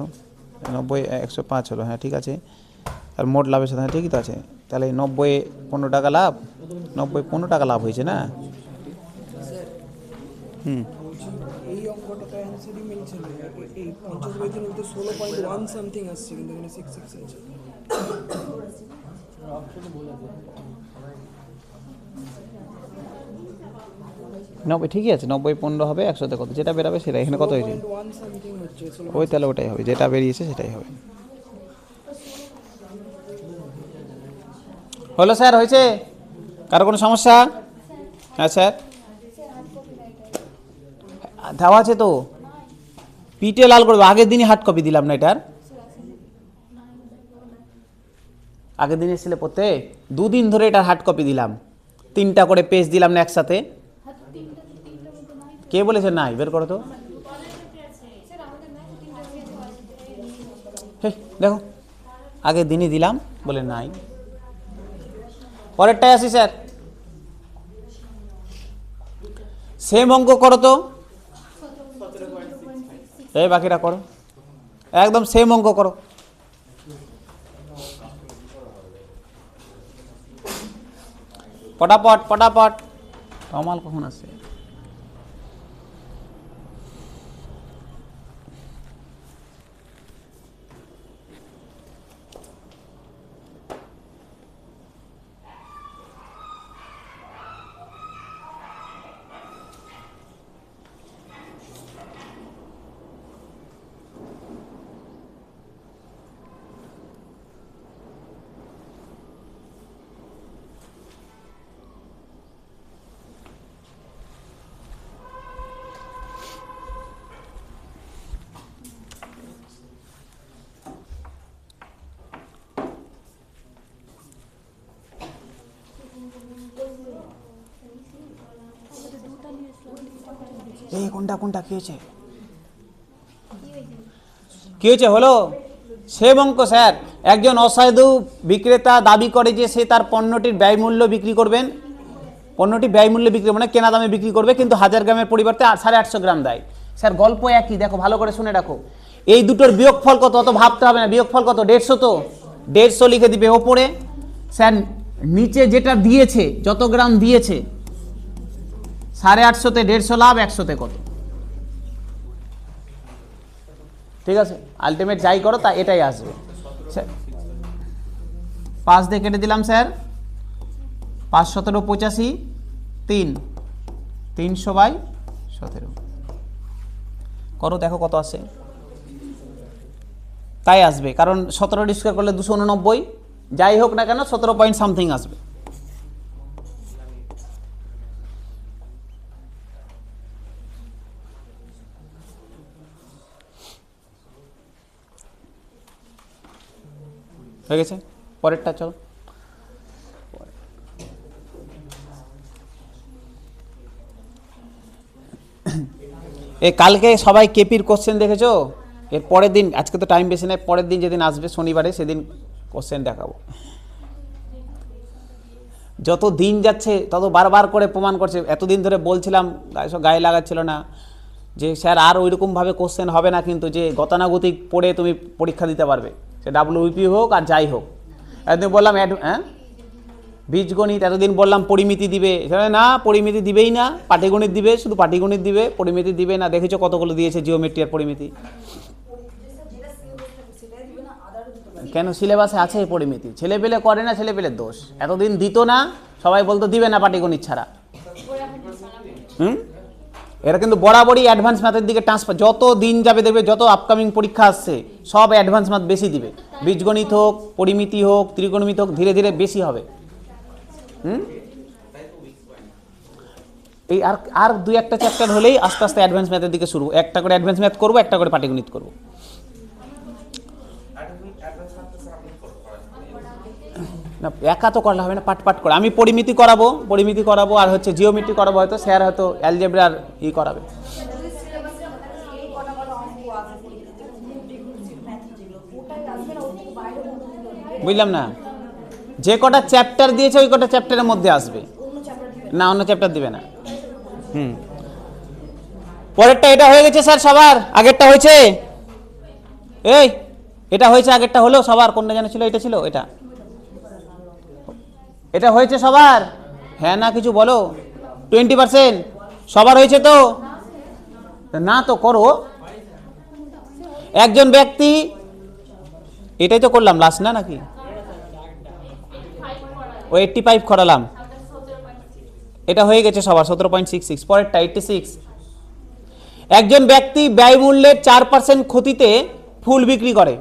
90 105 হলো, হ্যাঁ ঠিক আছে। আর মোট লাভের সাথে ঠিকই তো আছে, তাহলে 90 15 টাকা লাভ, 90 15 টাকা লাভ হয়েছে না? এই অঙ্কটা তো অ্যান্সারই মিলছে না, এই 50 বেতন বলতে 16.1 সামথিং আসছে, কিন্তু এখানে 66 আছে। 90 ঠিকই আছে, 90 15 হবে, 100তে কত যেটা বেরাবে সেটা, এখানে কত হয়েছে? 16.1 সামথিং হচ্ছে, ওই তাহলে ওটাই হবে, যেটা বেরিয়েছে সেটাই হবে। হলো স্যার, হয়েছে? কারো কোনো সমস্যা? হ্যাঁ স্যার, দেওয়া আছে তো, পিটে লাল করবে, আগের দিনই হার্ড কপি দিলাম না এটার, আগের দিন এসেছিলে পড়তে, 2 দিন ধরে এটার হার্ড কপি দিলাম, 3টা করে পেজ দিলাম না একসাথে। কে বলেছে নাই? বের করো তো, দেখো আগের দিনই দিলাম বলে নাই। পরেরটায় আসি স্যার, সেম অঙ্ক করো তো, এই বাকিটা করো, একদম সেম অঙ্ক করো। পটাপট, কমাল কখন আসছে? এই কোনটা কি হয়েছে হলো সেম অঙ্ক স্যার। একজন অসাধু বিক্রেতা দাবি করে যে সে তার পণ্যটির ব্যয়মূল্য বিক্রি করবেন, পণ্যটি ব্যয়মূল্যে বিক্রি মানে কেনা দামে বিক্রি করবে, কিন্তু 1000 গ্রামের পরিবর্তে 850 গ্রাম দেয়। স্যার গল্প একই, দেখো ভালো করে শুনে রাখো। এই দুটোর বিয়োগফল কত অত ভাবতে হবে না, বিয়োগফল কত 150, তো 150 লিখে দিবে ওপরে। স্যার নিচে যেটা দিয়েছে, যত গ্রাম দিয়েছে 850-তে 150 লাভ, 100-তে কত, ঠিক আছে। আলটিমেট যাই করো তা এটাই আসবে। 5 দিয়ে কেটে দিলাম স্যার, 5 17 85, 300/17 করো, দেখো কত আসে। তাই আসবে, কারণ 17 স্কোয়ার করলে 289, যাই হোক না কেন 17 পয়েন্ট সামথিং আসবে। হয়ে গেছে, পরেরটা চলো। এ কালকে সবাই কেপির কোশ্চেন দেখেছো? এর পরের দিন, আজকে তো টাইম বেশি নেই, পরের দিন যেদিন আসবে শনিবারে সেদিন কোশ্চেন দেখাবো। যত দিন যাচ্ছে তত বারবার করে প্রমাণ করছে। এতদিন ধরে বলছিলাম, গায়ে লাগাচ্ছিল না যে স্যার আর ওইরকমভাবে কোশ্চেন হবে না, কিন্তু যে গতানুগতিক পড়ে তুমি পরীক্ষা দিতে পারবে, সে WP হোক আর যাই হোক। এতদিন বললাম বীজগণিত, এতদিন বললাম পরিমিতি দিবে, না পরিমিতি দিবেই না, পাটিগণিত দিবে, শুধু পাটিগণিত দিবে, পরিমিতি দিবে না। দেখেছো কতগুলো দিয়েছে জিওমেট্রি আর পরিমিতি। কেন সিলেবাসে আছে পরিমিতি, ছেলেপেলে করে না, ছেলেপেলের দোষ। এতদিন দিত না, সবাই বলতো দিবে না পাটিগণিত ছাড়া। এরা কিন্তু বরাবরই অ্যাডভান্স ম্যাথের দিকে ট্রান্সফার, যত দিন যাবে দেখবে, যত আপকামিং পরীক্ষা আসছে সব অ্যাডভান্স ম্যাথ বেশি দিবে। বীজগণিত হোক, পরিমিতি হোক, ত্রিকোণমিতি হোক, ধীরে ধীরে বেশি হবে। এই আর 2-1টা চ্যাপ্টার হলেই আস্তে আস্তে অ্যাডভান্স ম্যাথের দিকে শুরু, একটা করে অ্যাডভান্স ম্যাথ করবো, একটা করে পাটিগণিত করবো। না একা তো করলে হবে না, পাট করে আমি পরিমিতি করাবো আর হচ্ছে জিওমেট্রি করাবো, হয়তো স্যার হয়তো অ্যালজেব্রার করাবে। বুঝলাম না, যে কটা চ্যাপ্টার দিয়েছে ওই কটা চ্যাপ্টারের মধ্যে আসবে না, অন্য চ্যাপ্টার দিবে না। পরেরটা এটা হয়ে গেছে স্যার সবার, আগেরটা হয়েছে, এই এটা হয়েছে, আগেরটা হলো সবার, কোনটা যেন ছিল, এটা ছিল, এটা হয়েছে সবার, হ্যাঁ না কিছু বলো, 20% সবার হয়েছে তো, না তো করো। একজন ব্যক্তি, এটাই তো করলাম লাস্ট না নাকি, ও 85 করালাম, এটা হয়ে গেছে সবার 17.66। পরেরটা 86, একজন ব্যক্তি ব্যয়মূল্যের 4% ক্ষতিতে ফুল বিক্রি করে,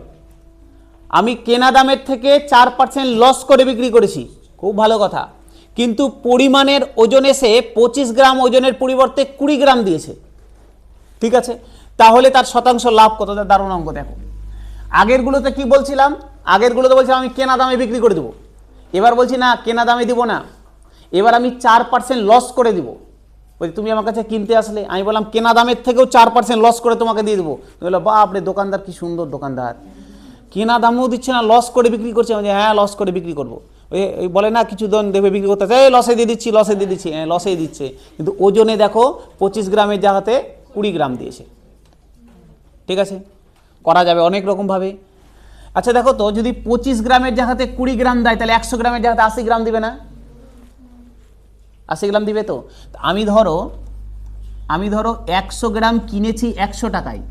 আমি কেনা দামের থেকে 4% লস করে বিক্রি করেছি, খুব ভালো কথা, কিন্তু পরিমাণের ওজন এসে 25 গ্রাম ওজনের পরিবর্তে 20 গ্রাম দিয়েছে, ঠিক আছে, তাহলে তার শতাংশ লাভ কত? দারুণ অঙ্ক। দেখো আগেরগুলোতে কি বলছিলাম, আগেরগুলোতে বলছিলাম আমি কেনা দামে বিক্রি করে দেবো, এবার বলছি না কেনা দামে দিব না, এবার আমি 4% লস করে দিব। বলছি তুমি আমার কাছে কিনতে আসলে, আমি বললাম কেনা দামের থেকেও 4% লস করে তোমাকে দিয়ে দেবো। তুমি বললো বাপরে দোকানদার কি সুন্দর দোকানদার, কেনা দামও দিচ্ছে না, লস করে বিক্রি করছে। আমি হ্যাঁ লস করে বিক্রি করবো। ওই বলে না কিছু জন দেখবে বিক্রি করতে এই লসে দিয়ে দিচ্ছি, হ্যাঁ লসেই দিচ্ছে, কিন্তু ওজনে দেখো 25 গ্রামের জায়গাতে 20 গ্রাম দিয়েছে, ঠিক আছে, করা যাবে অনেক রকমভাবে। আচ্ছা দেখো তো, যদি 25 গ্রামের জায়গাতে 20 গ্রাম দেয়, তাহলে 100 গ্রামের জায়গাতে 80 গ্রাম দিবে না? 80 গ্রাম দিবে তো। আমি ধরো 100 গ্রাম কিনেছি 100 টাকায়,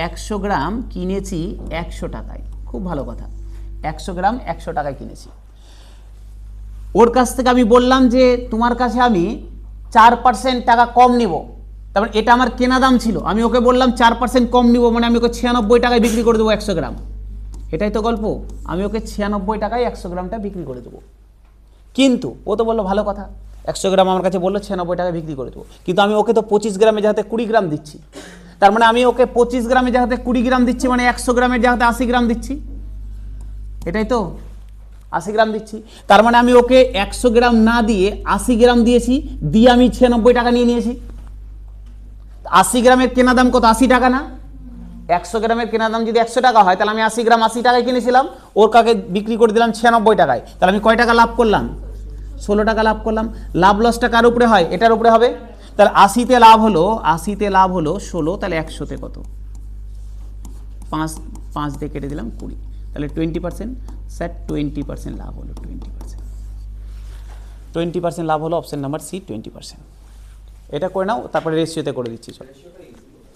100 গ্রাম কিনেছি 100 টাকায়, খুব ভালো কথা, 100 গ্রাম 100 টাকায় কিনেছি। ওর কাছ থেকে আমি বললাম যে তোমার কাছে আমি 4% টাকা কম নিব, তারপর এটা আমার কেনা দাম ছিল, আমি ওকে বললাম 4% কম নিব, মানে আমি ওকে 96 টাকায় বিক্রি করে দেবো 100 গ্রাম। এটাই তো গল্প, আমি ওকে 96 টাকায় 100 গ্রামটা বিক্রি করে দেবো। কিন্তু ও তো বললো ভালো কথা, 100 গ্রাম আমার কাছে বললো 96 টাকায় বিক্রি করে দেবো, কিন্তু আমি ওকে তো 25 গ্রামের জায়গাতে 20 গ্রাম দিচ্ছি, তার মানে আমি ওকে 25 গ্রামের জায়গাতে 20 গ্রাম দিচ্ছি, মানে 100 গ্রামের জায়গাতে 80 গ্রাম দিচ্ছি, এটাই তো 80 গ্রাম দিচ্ছি। তার মানে আমি ওকে 100 গ্রাম না দিয়ে 80 গ্রাম দিয়েছি, দিয়ে আমি 96 টাকা নিয়ে নিয়েছি। 80 গ্রামের কেনা দাম কত? 80 টাকা না? 100 গ্রামের কেনা দাম যদি 100 টাকা হয়, তাহলে আমি 80 গ্রাম 80 টাকায় কিনেছিলাম, ওর কাকে বিক্রি করে দিলাম 96 টাকায়, তাহলে আমি কয় টাকা লাভ করলাম? 16 টাকা লাভ করলাম। লাভ লসটা কার উপরে হয়? এটার উপরে হবে। তাহলে 80-তে লাভ হলো 16, তাহলে 100-তে কত? 5 দিয়ে কেটে দিলাম 20, তাহলে 20%। স্যার 20% লাভ হলো, 20% লাভ হলো, অপশন নাম্বার সি 20%। এটা করে নাও, তারপরে রেশিওতে করে দিচ্ছি। চলো,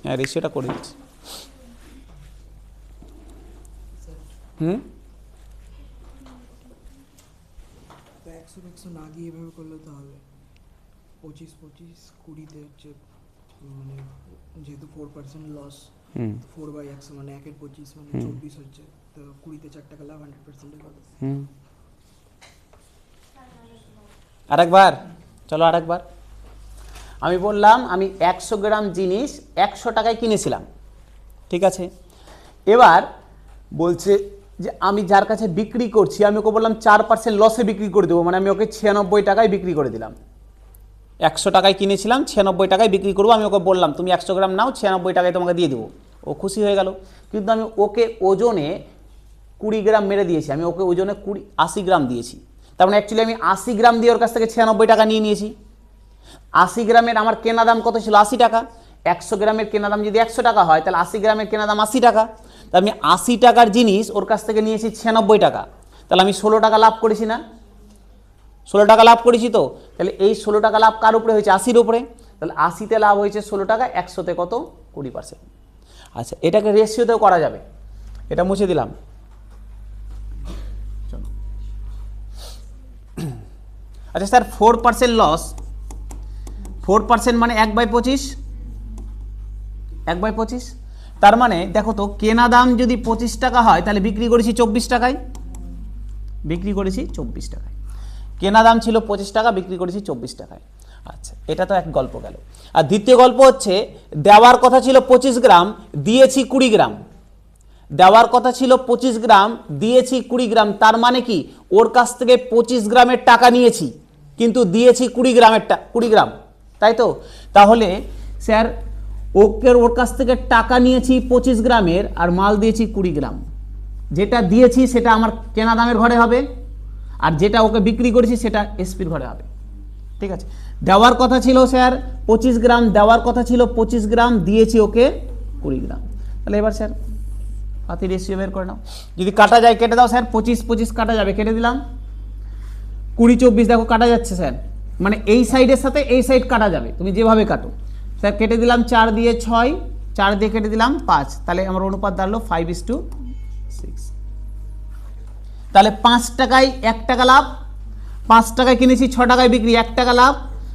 হ্যাঁ রেশিওটা করে দিচ্ছি। তো 100 না গিয়ে এভাবে করলে তো হবে 25 20-তে হচ্ছে, মানে যেহেতু 4% লস, 4/100 মানে 1/25 মানে 24 হচ্ছে, তো 20-তে 4 টাকা লাভ, 100% হবে। আরেকবার, চলো আরেকবার। আমি বললাম আমি 100 গ্রাম জিনিস 100 টাকায় কিনেছিলাম, ঠিক আছে। এবার বলছে যে আমি যার কাছে বিক্রি করছি, আমি ওকে বললাম 4% লসে বিক্রি করে দেবো, মানে আমি ওকে 96 টাকায় বিক্রি করে দিলাম। 100 টাকায় কিনেছিলাম, 96 টাকায় বিক্রি করবো। আমি ওকে বললাম তুমি 100 গ্রাম নাও, 96 টাকায় তোমাকে দিয়ে দেবো। ও খুশি হয়ে গেল, কিন্তু আমি ওকে ওজনে 20 গ্রাম মেরে দিয়েছি, আমি ওকে ওজনে 80 গ্রাম দিয়েছি। তার মানে অ্যাকচুয়ালি আমি 80 গ্রাম দিয়ে ওর কাছ থেকে 96 টাকা নিয়ে নিয়েছি। 80 গ্রামের আমার কেনা দাম কত ছিল? 80 টাকা। 100 গ্রামের কেনা দাম যদি 100 টাকা হয়, তাহলে 80 গ্রামের কেনা দাম 80 টাকা। তা আমি 80 টাকার জিনিস ওর কাছ থেকে নিয়েছি 96 টাকা, তাহলে আমি 16 টাকা লাভ করেছি না? 16 টাকা লাভ করেছি তো। তাহলে এই 16 টাকা লাভ কার উপরে হয়েছে? 80-র উপরে। তাহলে 80-তে লাভ হয়েছে 16 টাকা, 100-তে কত? 20%। আচ্ছা, এটাকে রেশিওতেও করা যাবে, এটা মুছে দিলাম। চলো, আচ্ছা স্যার 4% লস, 4% মানে 1/25, 1/25। তার মানে দেখো তো, কেনা দাম যদি 25 টাকা হয়, তাহলে বিক্রি করেছি 24 টাকায়, বিক্রি করেছি 24 টাকায়। কেনা দাম ছিল 25 টাকা, বিক্রি করেছি 24 টাকায়। আচ্ছা, এটা তো এক গল্প গেল। আর দ্বিতীয় গল্প হচ্ছে, দেওয়ার কথা ছিল 25 গ্রাম, দিয়েছি 20 গ্রাম। দেওয়ার কথা ছিল 25 গ্রাম, দিয়েছি 20 গ্রাম। তার মানে কি, ওর কাছ থেকে 25 গ্রামের টাকা নিয়েছি, কিন্তু দিয়েছি 20 গ্রাম, তাই তো? তাহলে স্যার ওর কাছ থেকে টাকা নিয়েছি 25 গ্রামের, আর মাল দিয়েছি 20 গ্রাম। যেটা দিয়েছি সেটা আমার কেনা দামের ঘরে হবে, আর যেটা ওকে বিক্রি করেছি সেটা এসপির ঘরে হবে, ঠিক আছে। দেওয়ার কথা ছিল স্যার 25 গ্রাম, দেওয়ার কথা ছিল 25 গ্রাম, দিয়েছি ওকে 20 গ্রাম। তাহলে এবার স্যার হাতে রেশিও বের করে নাও। যদি কাটা যায় কেটে দাও স্যার, 25 কাটা যাবে, কেটে দিলাম। 20-24 দেখো কাটা যাচ্ছে স্যার, মানে এই সাইডের সাথে এই সাইড কাটা যাবে, তুমি যেভাবে কাটো। স্যার কেটে দিলাম 4 দিয়ে 6, 4 দিয়ে কেটে দিলাম 5, তাহলে আমার অনুপাত দাঁড়ালো 5:6। তাহলে 5 টাকায় 1 টাকা লাভ, 5 টাকায় কিনেছি 6 টাকায় বিক্রি, 1 টাকা লাভ।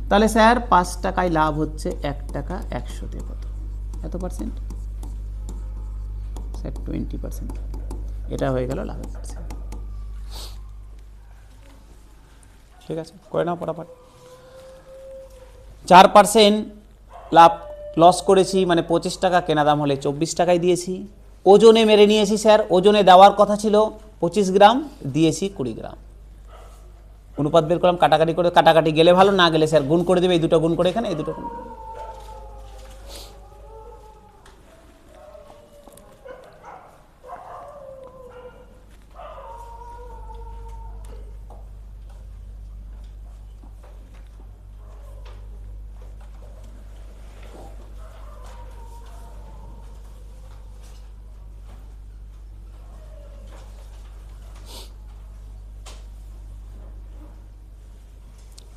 তাহলে স্যার 5 টাকায় লাভ হচ্ছে 1 টাকা, 100-তে কত? এত পার্সেন্ট স্যার, 20%। এটা হয়ে গেল লাভের পার্সেন্ট, ঠিক আছে। করে নাও ফটাফট। 4% লাভ লস করেছি, মানে 25 টাকা, কেনা দাম হলে 24 টাকায় দিয়েছি। ওজনে মেরে নিয়েছি স্যার, ওজনে দেওয়ার কথা ছিল 25 গ্রাম, দিয়েছি 20 গ্রাম। অনুপাত বের করলাম, কাটাকাটি করে, কাটাকাটি গেলে ভালো, না গেলে স্যার গুণ করে দেবে, এই দুটো গুণ করে এখানে, এই দুটো গুণ।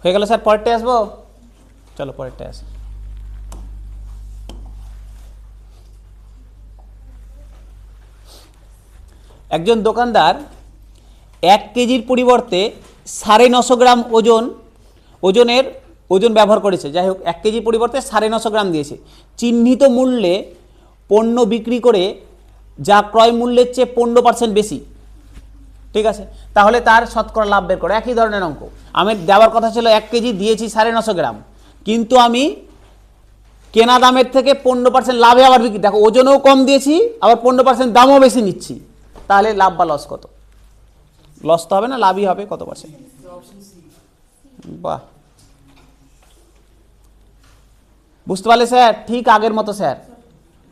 হয়ে গেল স্যার, পরেরটায় আসবো। চলো পরেরটায় আসি। একজন দোকানদার 1 কেজির পরিবর্তে 950 গ্রাম ওজন ব্যবহার করেছে। যাই হোক, 1 কেজির পরিবর্তে 950 গ্রাম দিয়েছে। চিহ্নিত মূল্যে পণ্য বিক্রি করে যা ক্রয় মূল্যের চেয়ে 15% বেশি, ঠিক আছে। তাহলে তার শতকরা লাভ বের করো, একই ধরনের অঙ্ক। আমি দেওয়ার কথা ছিল 1 কেজি, দিয়েছি 950 গ্রাম, কিন্তু আমি কেনা দামের থেকে 15% লাভে আবার বিক্রি, দেখো ওজনেও কম দিয়েছি, আবার 15% দামও বেশি নিচ্ছি, তাহলে লাভ বা লস কত? লস তো হবে না, লাভই হবে, কত পার্সেন্ট? বাহ, বুঝতে পারলে স্যার? ঠিক আগের মতো স্যার,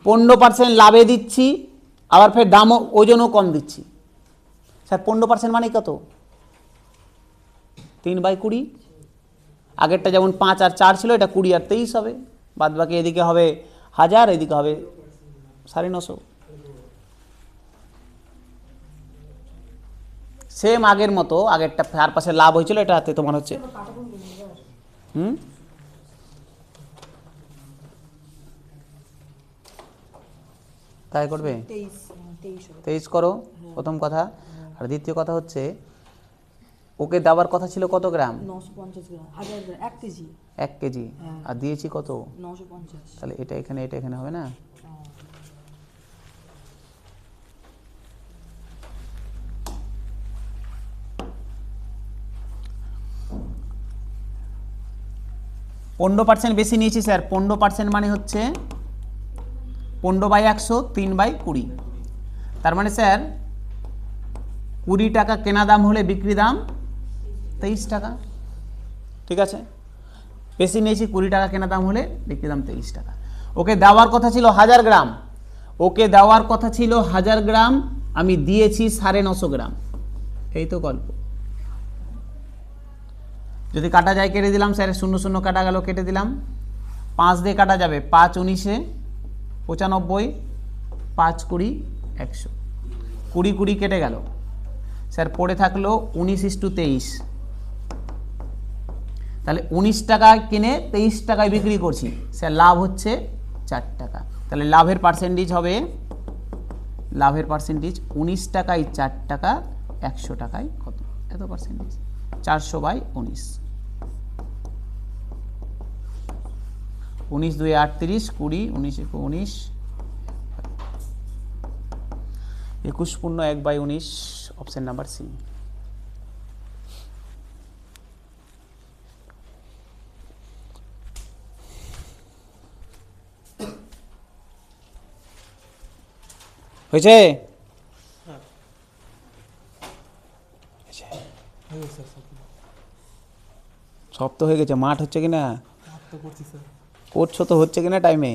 15% লাভে দিচ্ছি, আবার ফের দামও ওজনও কম দিচ্ছি। স্যার 15% মানে কত? 3/20। আগেরটা যেমন 5 আর 4 ছিল, এটা 20 আর 23 হবে, বাদ বাকি এদিকে হবে 1000, এদিকে হবে 950। সেম আগের মতো, আগেরটা 4% লাভ হয়েছিল, এটা হাতে তোমার হচ্ছে তাই করবে। 23 করো প্রথম কথা। আর দ্বিতীয় কথা হচ্ছে ওকে দেওয়ার কথা ছিল কত গ্রাম? 950 গ্রাম, 1000 গ্রাম, 1 কেজি। 1 কেজি। আর দিয়েছি কত? 950। তাহলে এটা এখানে হবে না? % বেশি নিয়েছি স্যার। 15% মানে হচ্ছে 15/100, 3/20। তার মানে স্যার 20 টাকা কেনা দাম হলে বিক্রি দাম 23 টাকা। ঠিক আছে, বেশি নিয়েছি, 20 টাকা কেনা দাম হলে বিক্রি দাম 23 টাকা। ওকে দেওয়ার কথা ছিল 1000 গ্রাম, ওকে দেওয়ার কথা ছিল 1000 গ্রাম, আমি দিয়েছি 950 গ্রাম। এই তো গল্প। যদি কাটা যায় কেটে দিলাম স্যার, 0 0 কাটা গেল, কেটে দিলাম। 5 দিয়ে কাটা যাবে, 5 19 95, 5 20 100, 20 20 কেটে গেল স্যার, পড়ে থাকলো 19:23। তাহলে 19 টাকায় কিনে 23 টাকায় বিক্রি করছি স্যার, লাভ হচ্ছে 4 টাকা। তাহলে লাভের পার্সেন্টেজ হবে, লাভের পার্সেন্টেজ 19 টাকায় 4 টাকা, 100 টাকায় কত? এত পার্সেন্টেজ 400/19। 19 2 38, 20, 19 19, 21 পূর্ণ 1/19, অপশন নাম্বার সি। হয়েছে? সব তো হয়ে গেছে, মাঠ হচ্ছে কিনা? করছো তো, হচ্ছে কিনা টাইমে?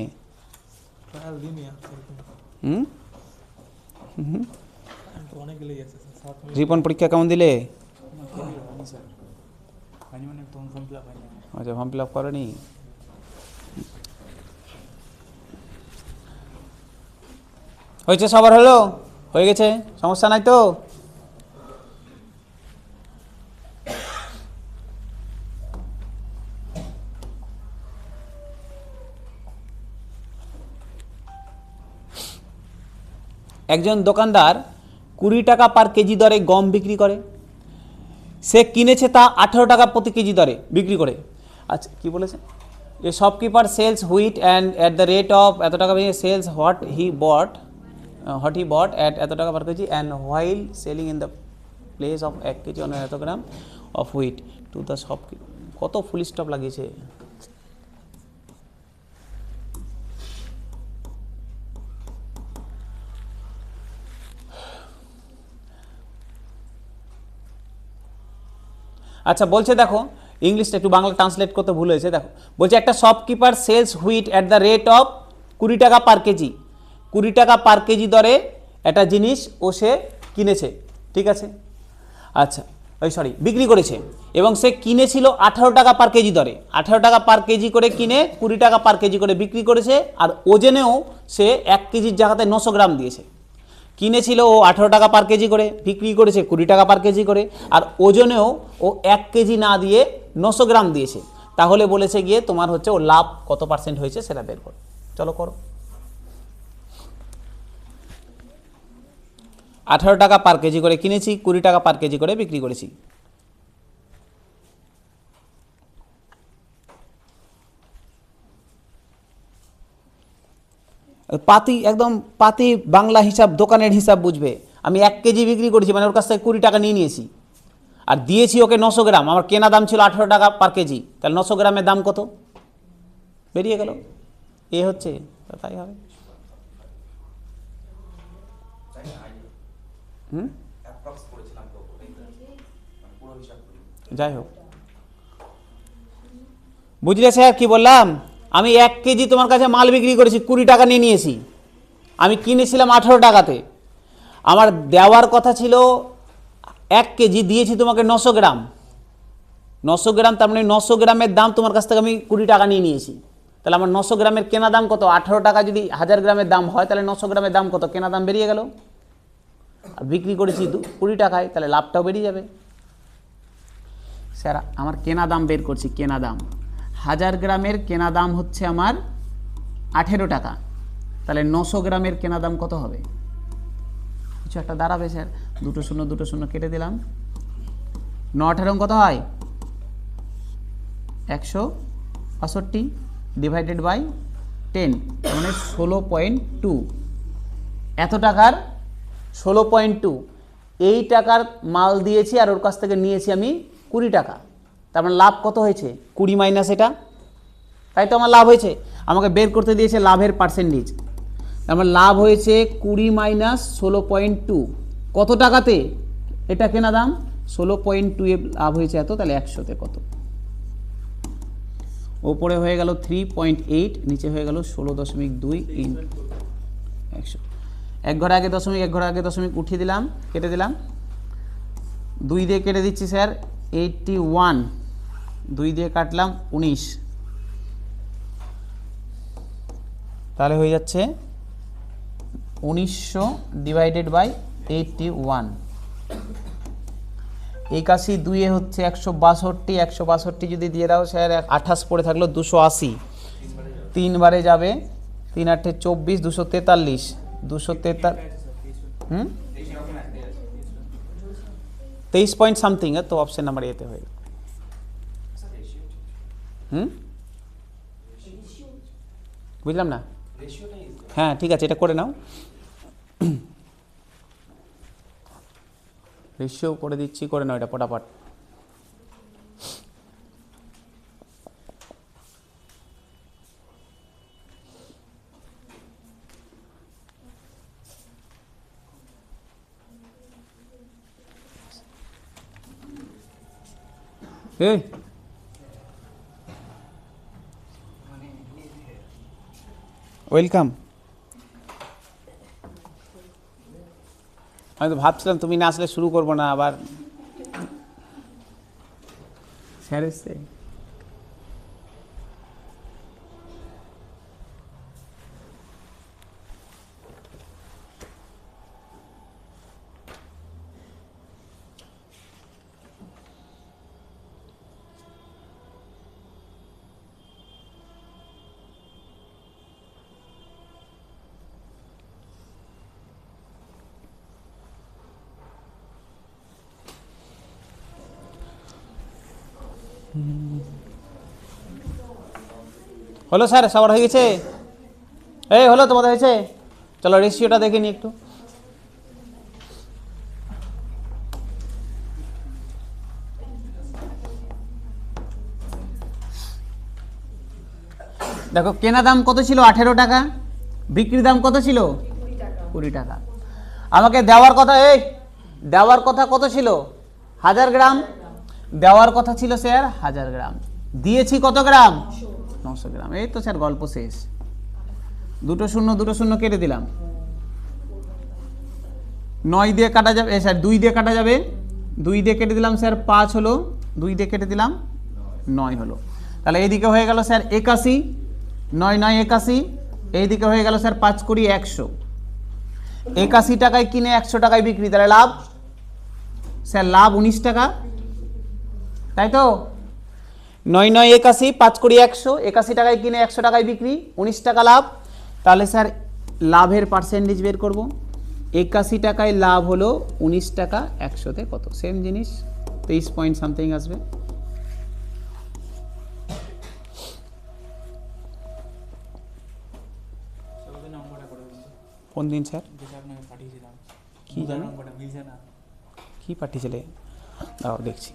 রিপন পরীক্ষা কেমন দিলে? আচ্ছা, ফর্ম ফিল আপ করেনি। হয়েছে, সবার হলো? হয়ে গেছে, সমস্যা নাই তো? একজন দোকানদার 20 টাকা পার কেজি দরে গম বিক্রি করে। সে কিনেছে তা 18 টাকা প্রতি কেজি দরে বিক্রি করে। আচ্ছা, কি বলেছে? A shopkeeper sells wheat and at the rate of এত টাকা, sells what he bought at এত টাকা per KG and while selling in the place of 1 KG on এত gram of wheat to the shop. কত full stop লাগিয়েছে। আচ্ছা, বলছে দেখো, ইংলিশটা একটু বাংলা ট্রান্সলেট করতে ভুল হয়েছে। দেখো বলছে একটা shopkeeper sells wheat at the rate of 20 taka per KG. 20 taka per KG দরে একটা জিনিস ও সে কিনেছে, ঠিক আছে? আচ্ছা, বিক্রি করেছে, এবং সে কিনেছিল 18 টাকা পার কেজি দরে। 18 টাকা পার কেজি করে কিনে 20 টাকা পার কেজি করে বিক্রি করেছে। আর ওজনেও সে 1 কেজির জায়গাতে 900 গ্রাম দিয়েছে। কিনেছিল ও 18 টাকা পার কেজি করে, বিক্রি করেছে 20 টাকা পার কেজি করে, আর ওজনেও ও 1 কেজি না দিয়ে 900 গ্রাম দিয়েছে। তাহলে বলেছে গিয়ে তোমার হচ্ছে ও লাভ কত % হয়েছে সেটা বের করো। চলো করো। 18 টাকা পার কেজি করে কিনেছি, 20 টাকা পার কেজি করে বিক্রি করেছি। একদম পাতি বাংলা হিসাব, দোকানের হিসাব বুঝবে। আমি 1 কেজি বিক্রি করেছি, মানে ওর কাছ থেকে 20 টাকা নিয়ে নিয়েছি, আর দিয়েছি ওকে 900 গ্রাম। আমার কেনা দাম ছিল 18 টাকা পার কেজি, তাহলে 900 গ্রামের দাম কত বেরিয়ে গেল। এ হচ্ছে, তাই হবে। যাই হোক, বুঝলে স্যার কি বললাম? আমি 1 কেজি তোমার কাছে মাল বিক্রি করেছি 20 টাকা নিয়ে নিয়েছি, আমি কিনেছিলাম 18 টাকাতে, আমার দেওয়ার কথা ছিল 1 কেজি, দিয়েছি তোমাকে 900 গ্রাম, 900 গ্রাম, তার মানে 900 গ্রামের দাম তোমার কাছ থেকে আমি 20 টাকা নিয়ে নিয়েছি, তাহলে আমার 900 গ্রামের কেনা দাম কত? 18 টাকা। যদি 1000 গ্রামের দাম হয় তাহলে 900 গ্রামের দাম কত? কেনা দাম বেরিয়ে গেল। আর বিক্রি করেছি 20 টাকায়, তাহলে লাভটাও বেরিয়ে যাবে। স্যার আমার কেনা দাম বের করছি, কেনা দাম 1000 গ্রামের কেনা দাম হচ্ছে আমার 18 টাকা, তাহলে 900 গ্রামের কেনা দাম কত হবে? কিছু একটা দাঁড়াবে স্যার। 2 শূন্য 2 শূন্য কেটে দিলাম, 9 কত হয়? 165 ডিভাইডেড বাই 10, মানে 16.2। এত টাকার 16.2, এই টাকার মাল দিয়েছি আর ওর কাছ থেকে নিয়েছি আমি 20 টাকা, তার মানে লাভ কত হয়েছে? 20 মাইনাস এটা, তাই তো আমার লাভ হয়েছে। আমাকে বের করতে দিয়েছে লাভের পার্সেন্টেজ, তার মানে লাভ হয়েছে 20 মাইনাস 16.2, কত টাকাতে? এটা কেনা দাম 16.2 এ লাভ হয়েছে এত, তাহলে 100-তে কত? ওপরে হয়ে গেল 3.8, নিচে হয়ে গেল 16.2 ইন 100। এক ঘর আগে দশমিক, এক ঘর আগে দশমিক উঠিয়ে দিলাম, কেটে দিলাম, 2 দিয়ে কেটে দিচ্ছি স্যার 81, 2 দিয়ে কাটলাম 19, তাহলে হয়ে যাচ্ছে 1900 ডিভাইডেড বাই 81। 81 2 হচ্ছে 162, 162 যদি দিয়ে দাও স্যার 28 পড়ে থাকলো 280, 3 বারে যাবে, 3 8 24, 243, 243, 23 পয়েন্ট সামথিং, তো অপশন নাম্বার এতে হয়ে গেল। বুঝলাম না? হ্যাঁ ঠিক আছে, এটা করে নাও, রেশিও করে দিচ্ছি, করে নাও এটা পটাপট। ওয়েলকাম। আমি তো ভাবছিলাম তুমি না আসলে শুরু করবো না আবার, স্যার এসছে। হলো স্যার, সবার হয়ে গেছে? এই হলো, তোমাদের হয়েছে? চলো রেশিওটা দেখে নি একটু। দেখো কেনা দাম কত ছিল? 18 টাকা। বিক্রির দাম কত ছিল? 20 টাকা। আমাকে দেওয়ার কথা, এই দেওয়ার কথা কত ছিল? 1000 গ্রাম। দেওয়ার কথা ছিল স্যার 1000 গ্রাম, দিয়েছি কত গ্রাম? 900 গ্রাম। এই তো স্যার গল্প শেষ। 2 শূন্য 2 শূন্য কেটে দিলাম, 9 দিয়ে কাটা যাবে, স্যার 2 দিয়ে কাটা যাবে, 2 দিয়ে কেটে দিলাম স্যার 5 হলো, 2 দিয়ে কেটে দিলাম 9 হলো, তাহলে এইদিকে হয়ে গেল স্যার 81, 9 9 81, এইদিকে হয়ে গেল স্যার 5 20 100। 81 টাকায় কিনে 100 টাকায় বিক্রি, তাহলে লাভ স্যার লাভ 19 টাকা, তাই তো? 9 9 81, 5 20 100, 81 টাকায় কিনে 100 টাকায় বিক্রি, 19 টাকা লাভ। তাহলে স্যার লাভের পার্সেন্টেজ বের করব। 81 টাকায় লাভ হলো 19 টাকা, 100-তে কত? সেম জিনিস, 23 পয়েন্ট সামথিং আসবে। কোন দিন স্যার? কি জানো কি পাঠিয়েছিলে? দাও দেখছি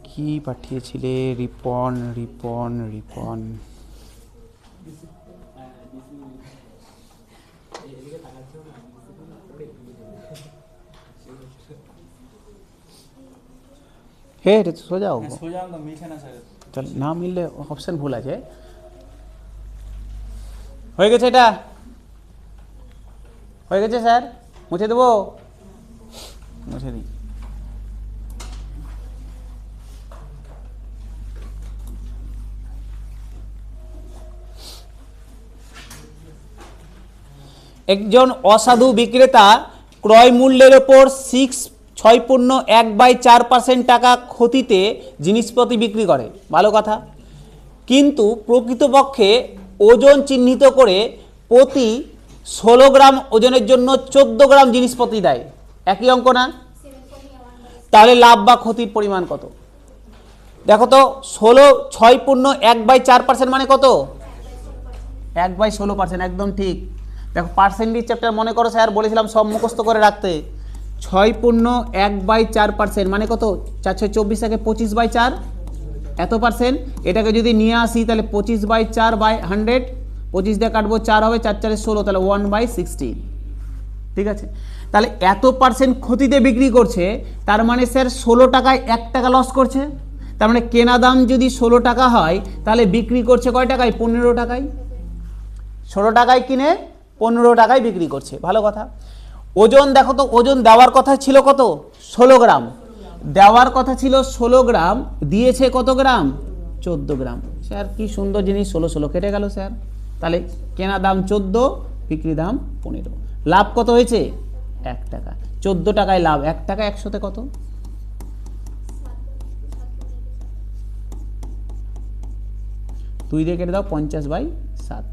কি পাঠিয়েছিলে। রিপন রিপন রিপন হে এটা তো সোজা হ্যাঁ, সোজা অঙ্ক মিলছে না স্যার। তাহলে না মিললে অপশান ভুল আছে। হয়ে গেছে এটা, হয়ে গেছে স্যার, মুছে দেবো, মুছে দিই। একজন অসাধু বিক্রেতা ক্রয় মূল্যের ওপর 6.1/4% টাকা ক্ষতিতে জিনিসপত্র বিক্রি করে, ভালো কথা। কিন্তু প্রকৃতপক্ষে ওজন চিহ্নিত করে প্রতি 16 গ্রাম ওজনের জন্য 14 গ্রাম জিনিসপত্র দেয়, একই অঙ্ক না? তাহলে লাভ বা ক্ষতির পরিমাণ কত? দেখো তো 6.1/4% মানে কত? 1/16%, একদম ঠিক। দেখো পার্সেন্টেজ চ্যাপ্টার মনে করো স্যার বলেছিলাম সব মুখস্থ করে রাখতে। 6.1/4% মানে কত? 424 থেকে 25/4 এত পার্সেন্ট। এটাকে যদি নিয়ে আসি তাহলে 25/4/100, 25 দিয়ে কাটবো 4 হবে, 4 4 16, তাহলে 1/16। ঠিক আছে, তাহলে এত পার্সেন্ট ক্ষতিতে বিক্রি করছে, তার মানে স্যার 16 টাকায় 1 টাকা লস করছে। তার মানে কেনা দাম যদি 16 টাকা হয় তাহলে বিক্রি করছে কয় টাকায়? 15 টাকায়। 16 টাকায় কিনে 15 টাকায় বিক্রি করছে, ভালো কথা। ওজন দেখো তো, ওজন দেওয়ার কথা ছিল কত? 16 গ্রাম। দেওয়ার কথা ছিল 16 গ্রাম, দিয়েছে কত গ্রাম? 14 গ্রাম। স্যার কি সুন্দর জিনিস, 16 16 কেটে গেল স্যার। তাহলে কেনা দাম 14, বিক্রি দাম 15, লাভ কত হয়েছে? 1 টাকা। 14 টাকায় লাভ, 1 টাকা 100তে কত? 2 দিয়ে কেটে দাও, 50/7,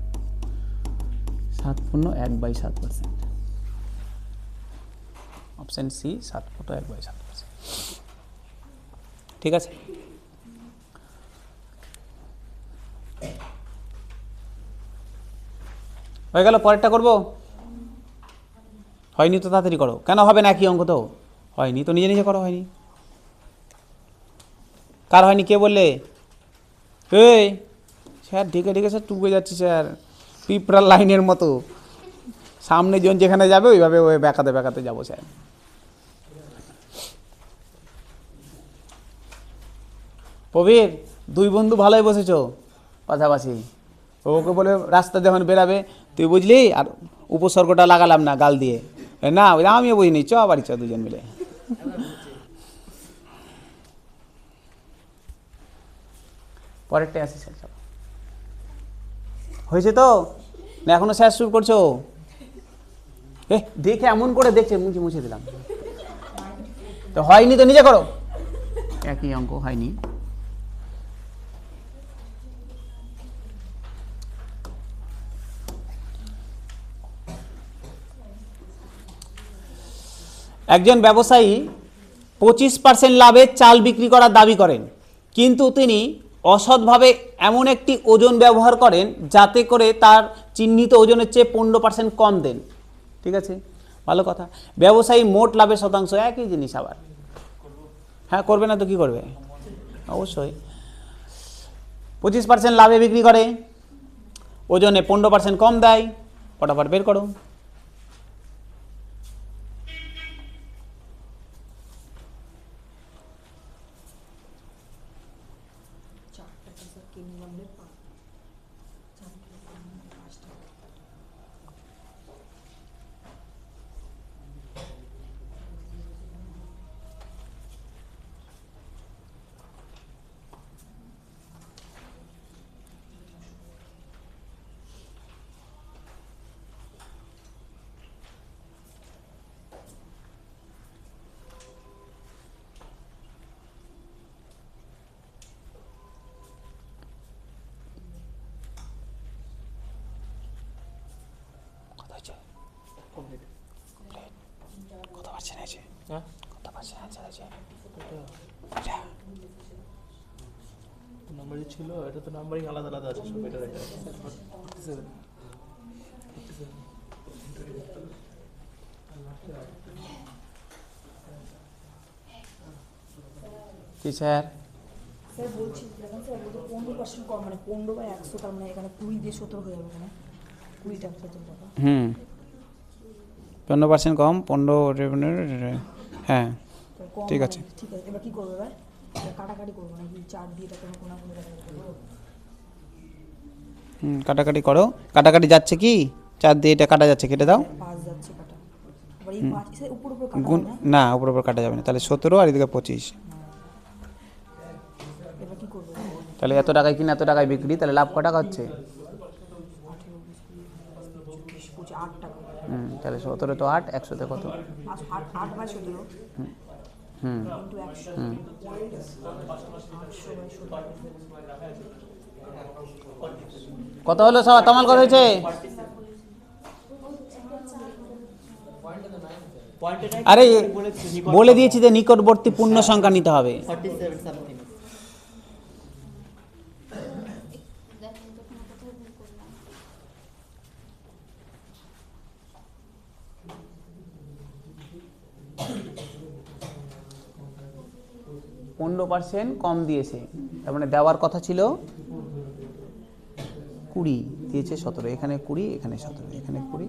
7.1/7%। Option C 7.1/7%। ঠিক আছে, হয়ে গেল। পরেরটা করবো? হয়নি তো তাড়াতাড়ি করো। কেন হবে না? একই অঙ্ক তো। হয়নি তো নিজে নিজে করো। হয়নি কার হয়নি কে বললে? এই স্যার ঢেকে ঢেকে স্যার টুকে যাচ্ছি স্যার, পিঁপড়ার লাইনের মতো। সামনে জন যেখানে যাবে ওইভাবে ওই বেঁকাতে বেঁকাতে যাবো স্যার। প্রবীর, 2 বন্ধু ভালোই বসেছো পাশাপাশি। ওকে বলে রাস্তা যখন বেরাবে, তুই বুঝলি, আর উপসর্গটা লাগালাম না গাল দিয়ে, না আমিও বুঝিনি, চ বাড়ি চ 2জন মিলে। পরেরটা আসি স্যার, চলো। হয়েছে তো না? এখনো স্যার শুরু করছো? দেখে এমন করে দেখছে, মুছে মুছে দিলাম তো। হয়নি তো নিজে করো, একই অঙ্ক হয়নি। একজন ব্যবসায়ী 25% লাভে চাল বিক্রি করার দাবি করেন, কিন্তু তিনি অসৎভাবে এমন একটি ওজন ব্যবহার করেন যাতে করে তার চিহ্নিত ওজনের চেয়ে 15% কম দেন। ঠিক আছে, ভালো কথা। ব্যবসায়ী মোট লাভের শতাংশ, একই জিনিস আবার। হ্যাঁ করবে না তো কি করবে? অবশ্যই 25% লাভে বিক্রি করে, ওজনে 15% কম দেয়। ফটাফট বের করো। নাম্বার ছিল, এটা তো নাম্বারিং আলাদা আলাদা আছে সব। এটা দেখা কি স্যার? স্যার বলছি, দেখেন স্যার বলতে 15% কম, মানে 15/100, তার মানে এখানে 20 দিয়ে 17 হয়ে যাবে, এখানে 20 টাকা 17 টাকা। 15% কম, 15, হ্যাঁ তো কম ঠিক মানে, আছে। ঠিক আছে, এবার কি করবে ভাই? কাটাকাটি করবো নাকি 4 দিয়ে এটা কোনো কোনো কাটাকাটি করবো? কাটাকাটি করো, কাটাকাটি যাচ্ছে কি 4 দিয়ে এটা কাটা যাচ্ছে, কেটে দাও। 5 যাচ্ছে কাটা, এবার এই 5 এর উপর উপর কাটা গুণ হবে না? না, উপর উপর কাটা যাবে না, তাহলে 17 আর এদিকে 25। এবার কি করবো? তাহলে এত টাকায় কিনে এত টাকায় বিক্রি, তাহলে লাভ ক টাকা হচ্ছে? 8 টাকা। তাহলে 17 তো 8, 100তে কত? 8 by 17 hmm into 100 hmm 800 by 17 কত হলো সব? তামাল কত হয়েছে? আরে বলে দিয়েছি যে নিকটবর্তী পূর্ণ সংখ্যা নিতে হবে। 47 সামথিং। পনেরো % কম দিয়েছে, তার মানে দেওয়ার কথা ছিল 20, দিয়েছে 17। এখানে 20, এখানে 17, এখানে 20,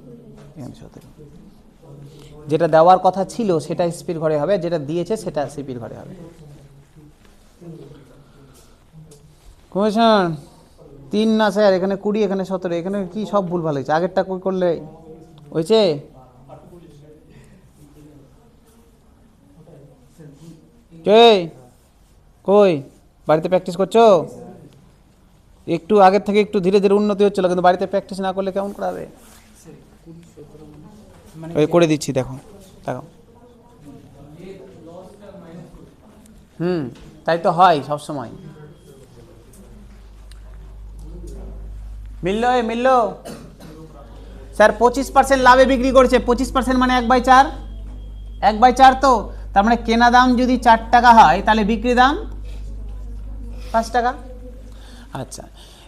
এখানে 17। যেটা দেওয়ার কথা ছিল সেটা সিপির ঘরে হবে, যেটা দিয়েছে সেটা সিপির ঘরে হবে। কমিশন 3 না স্যার, এখানে 20, এখানে 17, এখানে কি সব ভুল ভালো হয়েছে? আগেরটা কই করলে হয়েছে? কে কই বাড়িতে প্র্যাকটিস করছো? একটু আগের থেকে একটু ধীরে ধীরে উন্নতি হচ্ছিল, কিন্তু বাড়িতে প্র্যাকটিস না করলে কেমন করা হবে? ওই করে দিচ্ছি, দেখো দেখো। তাই তো হয় সব সময়। মিললো স্যার 25% লাভে বিক্রি করছে। 25% মানে 1/4, 1/4 তো, তার মানে কেনা দাম যদি 4 টাকা হয় তাহলে বিক্রি দাম 5 টাকা। আচ্ছা,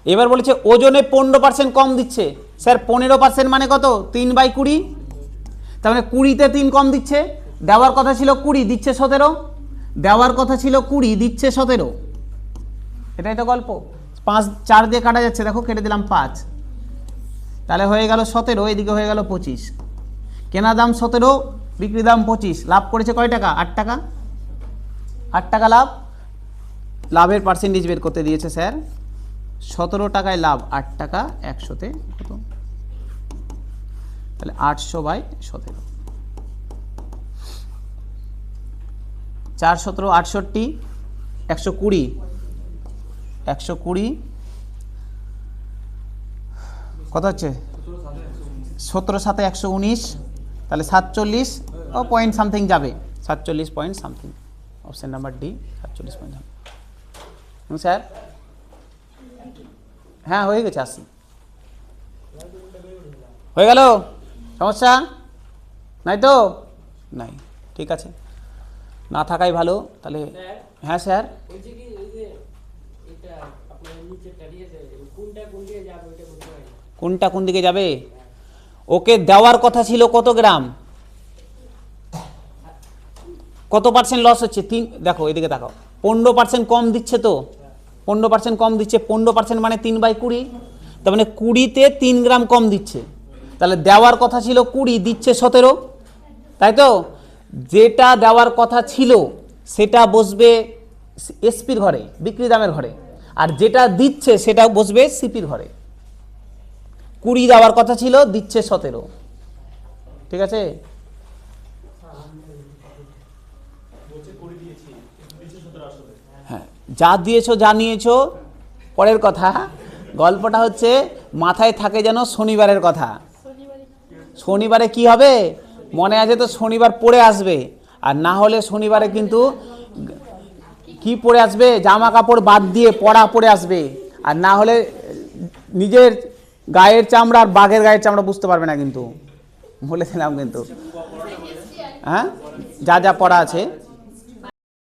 এবার বলেছে ওজনে 15% কম দিচ্ছে। স্যার 15% মানে কত? 3/20, তার মানে 20-তে 3 কম দিচ্ছে। দেওয়ার কথা ছিল 20, দিচ্ছে 17। দেওয়ার কথা ছিল 20, দিচ্ছে 17। এটাই তো গল্প। 5 4 দিয়ে কাটা যাচ্ছে, দেখো কেটে দিলাম 5, তাহলে হয়ে গেল 17, এদিকে হয়ে গেল 25। কেনা দাম 17, বিক্রি দাম 25, লাভ করেছে কয় টাকা? 8 টাকা। 8 টাকা লাভ। লাভের পার্সেন্টেজ বের করতে দিয়েছে স্যার। 17 টাকায় লাভ 8 টাকা, 100তে কত? তাহলে 800/17। 4 17 68, 120, 120 কত হচ্ছে? 17 7 119, তাহলে 47 পয়েন্ট সামথিং যাবে, 47 point something. Option number D, 47 point. Sir হ্যাঁ হয়ে গেছে, আসি হয়ে গেল, সমস্যা নাই তো? নাই, ঠিক আছে, না থাকাই ভালো তাহলে। হ্যাঁ স্যার, কোনটা কোন দিকে যাবে? ওকে দেওয়ার কথা ছিল কত গ্রাম, কত % লস হচ্ছে? 3, দেখো এদিকে তাকাও, 15% কম দিচ্ছে তো, 15% কম দিচ্ছে। 15% মানে 3/20, তার মানে 20-তে 3 গ্রাম কম দিচ্ছে। তাহলে দেওয়ার কথা ছিল 20, দিচ্ছে 17, তাই তো? যেটা দেওয়ার কথা ছিল সেটা বসবে এসপির ঘরে, বিক্রি দামের ঘরে, আর যেটা দিচ্ছে সেটা বসবে সিপির ঘরে। 20 দেওয়ার কথা ছিল, দিচ্ছে 17, ঠিক আছে? হ্যাঁ, যা দিয়েছো যা নিয়েছো পরের কথা, গল্পটা হচ্ছে মাথায় থাকে যেন শনিবারের কথা। শনিবারে কি হবে মনে আছে তো? শনিবার পড়ে আসবে, আর না হলে শনিবারে কিন্তু কি পড়ে আসবে? জামা কাপড় বাদ দিয়ে পড়া পড়ে আসবে, আর না হলে নিজের গায়ের চামড়া আর বাঘের গায়ের চামড়া বুঝতে পারবে না কিন্তু, বলে দিলাম কিন্তু। হ্যাঁ, যা যা পড়া আছে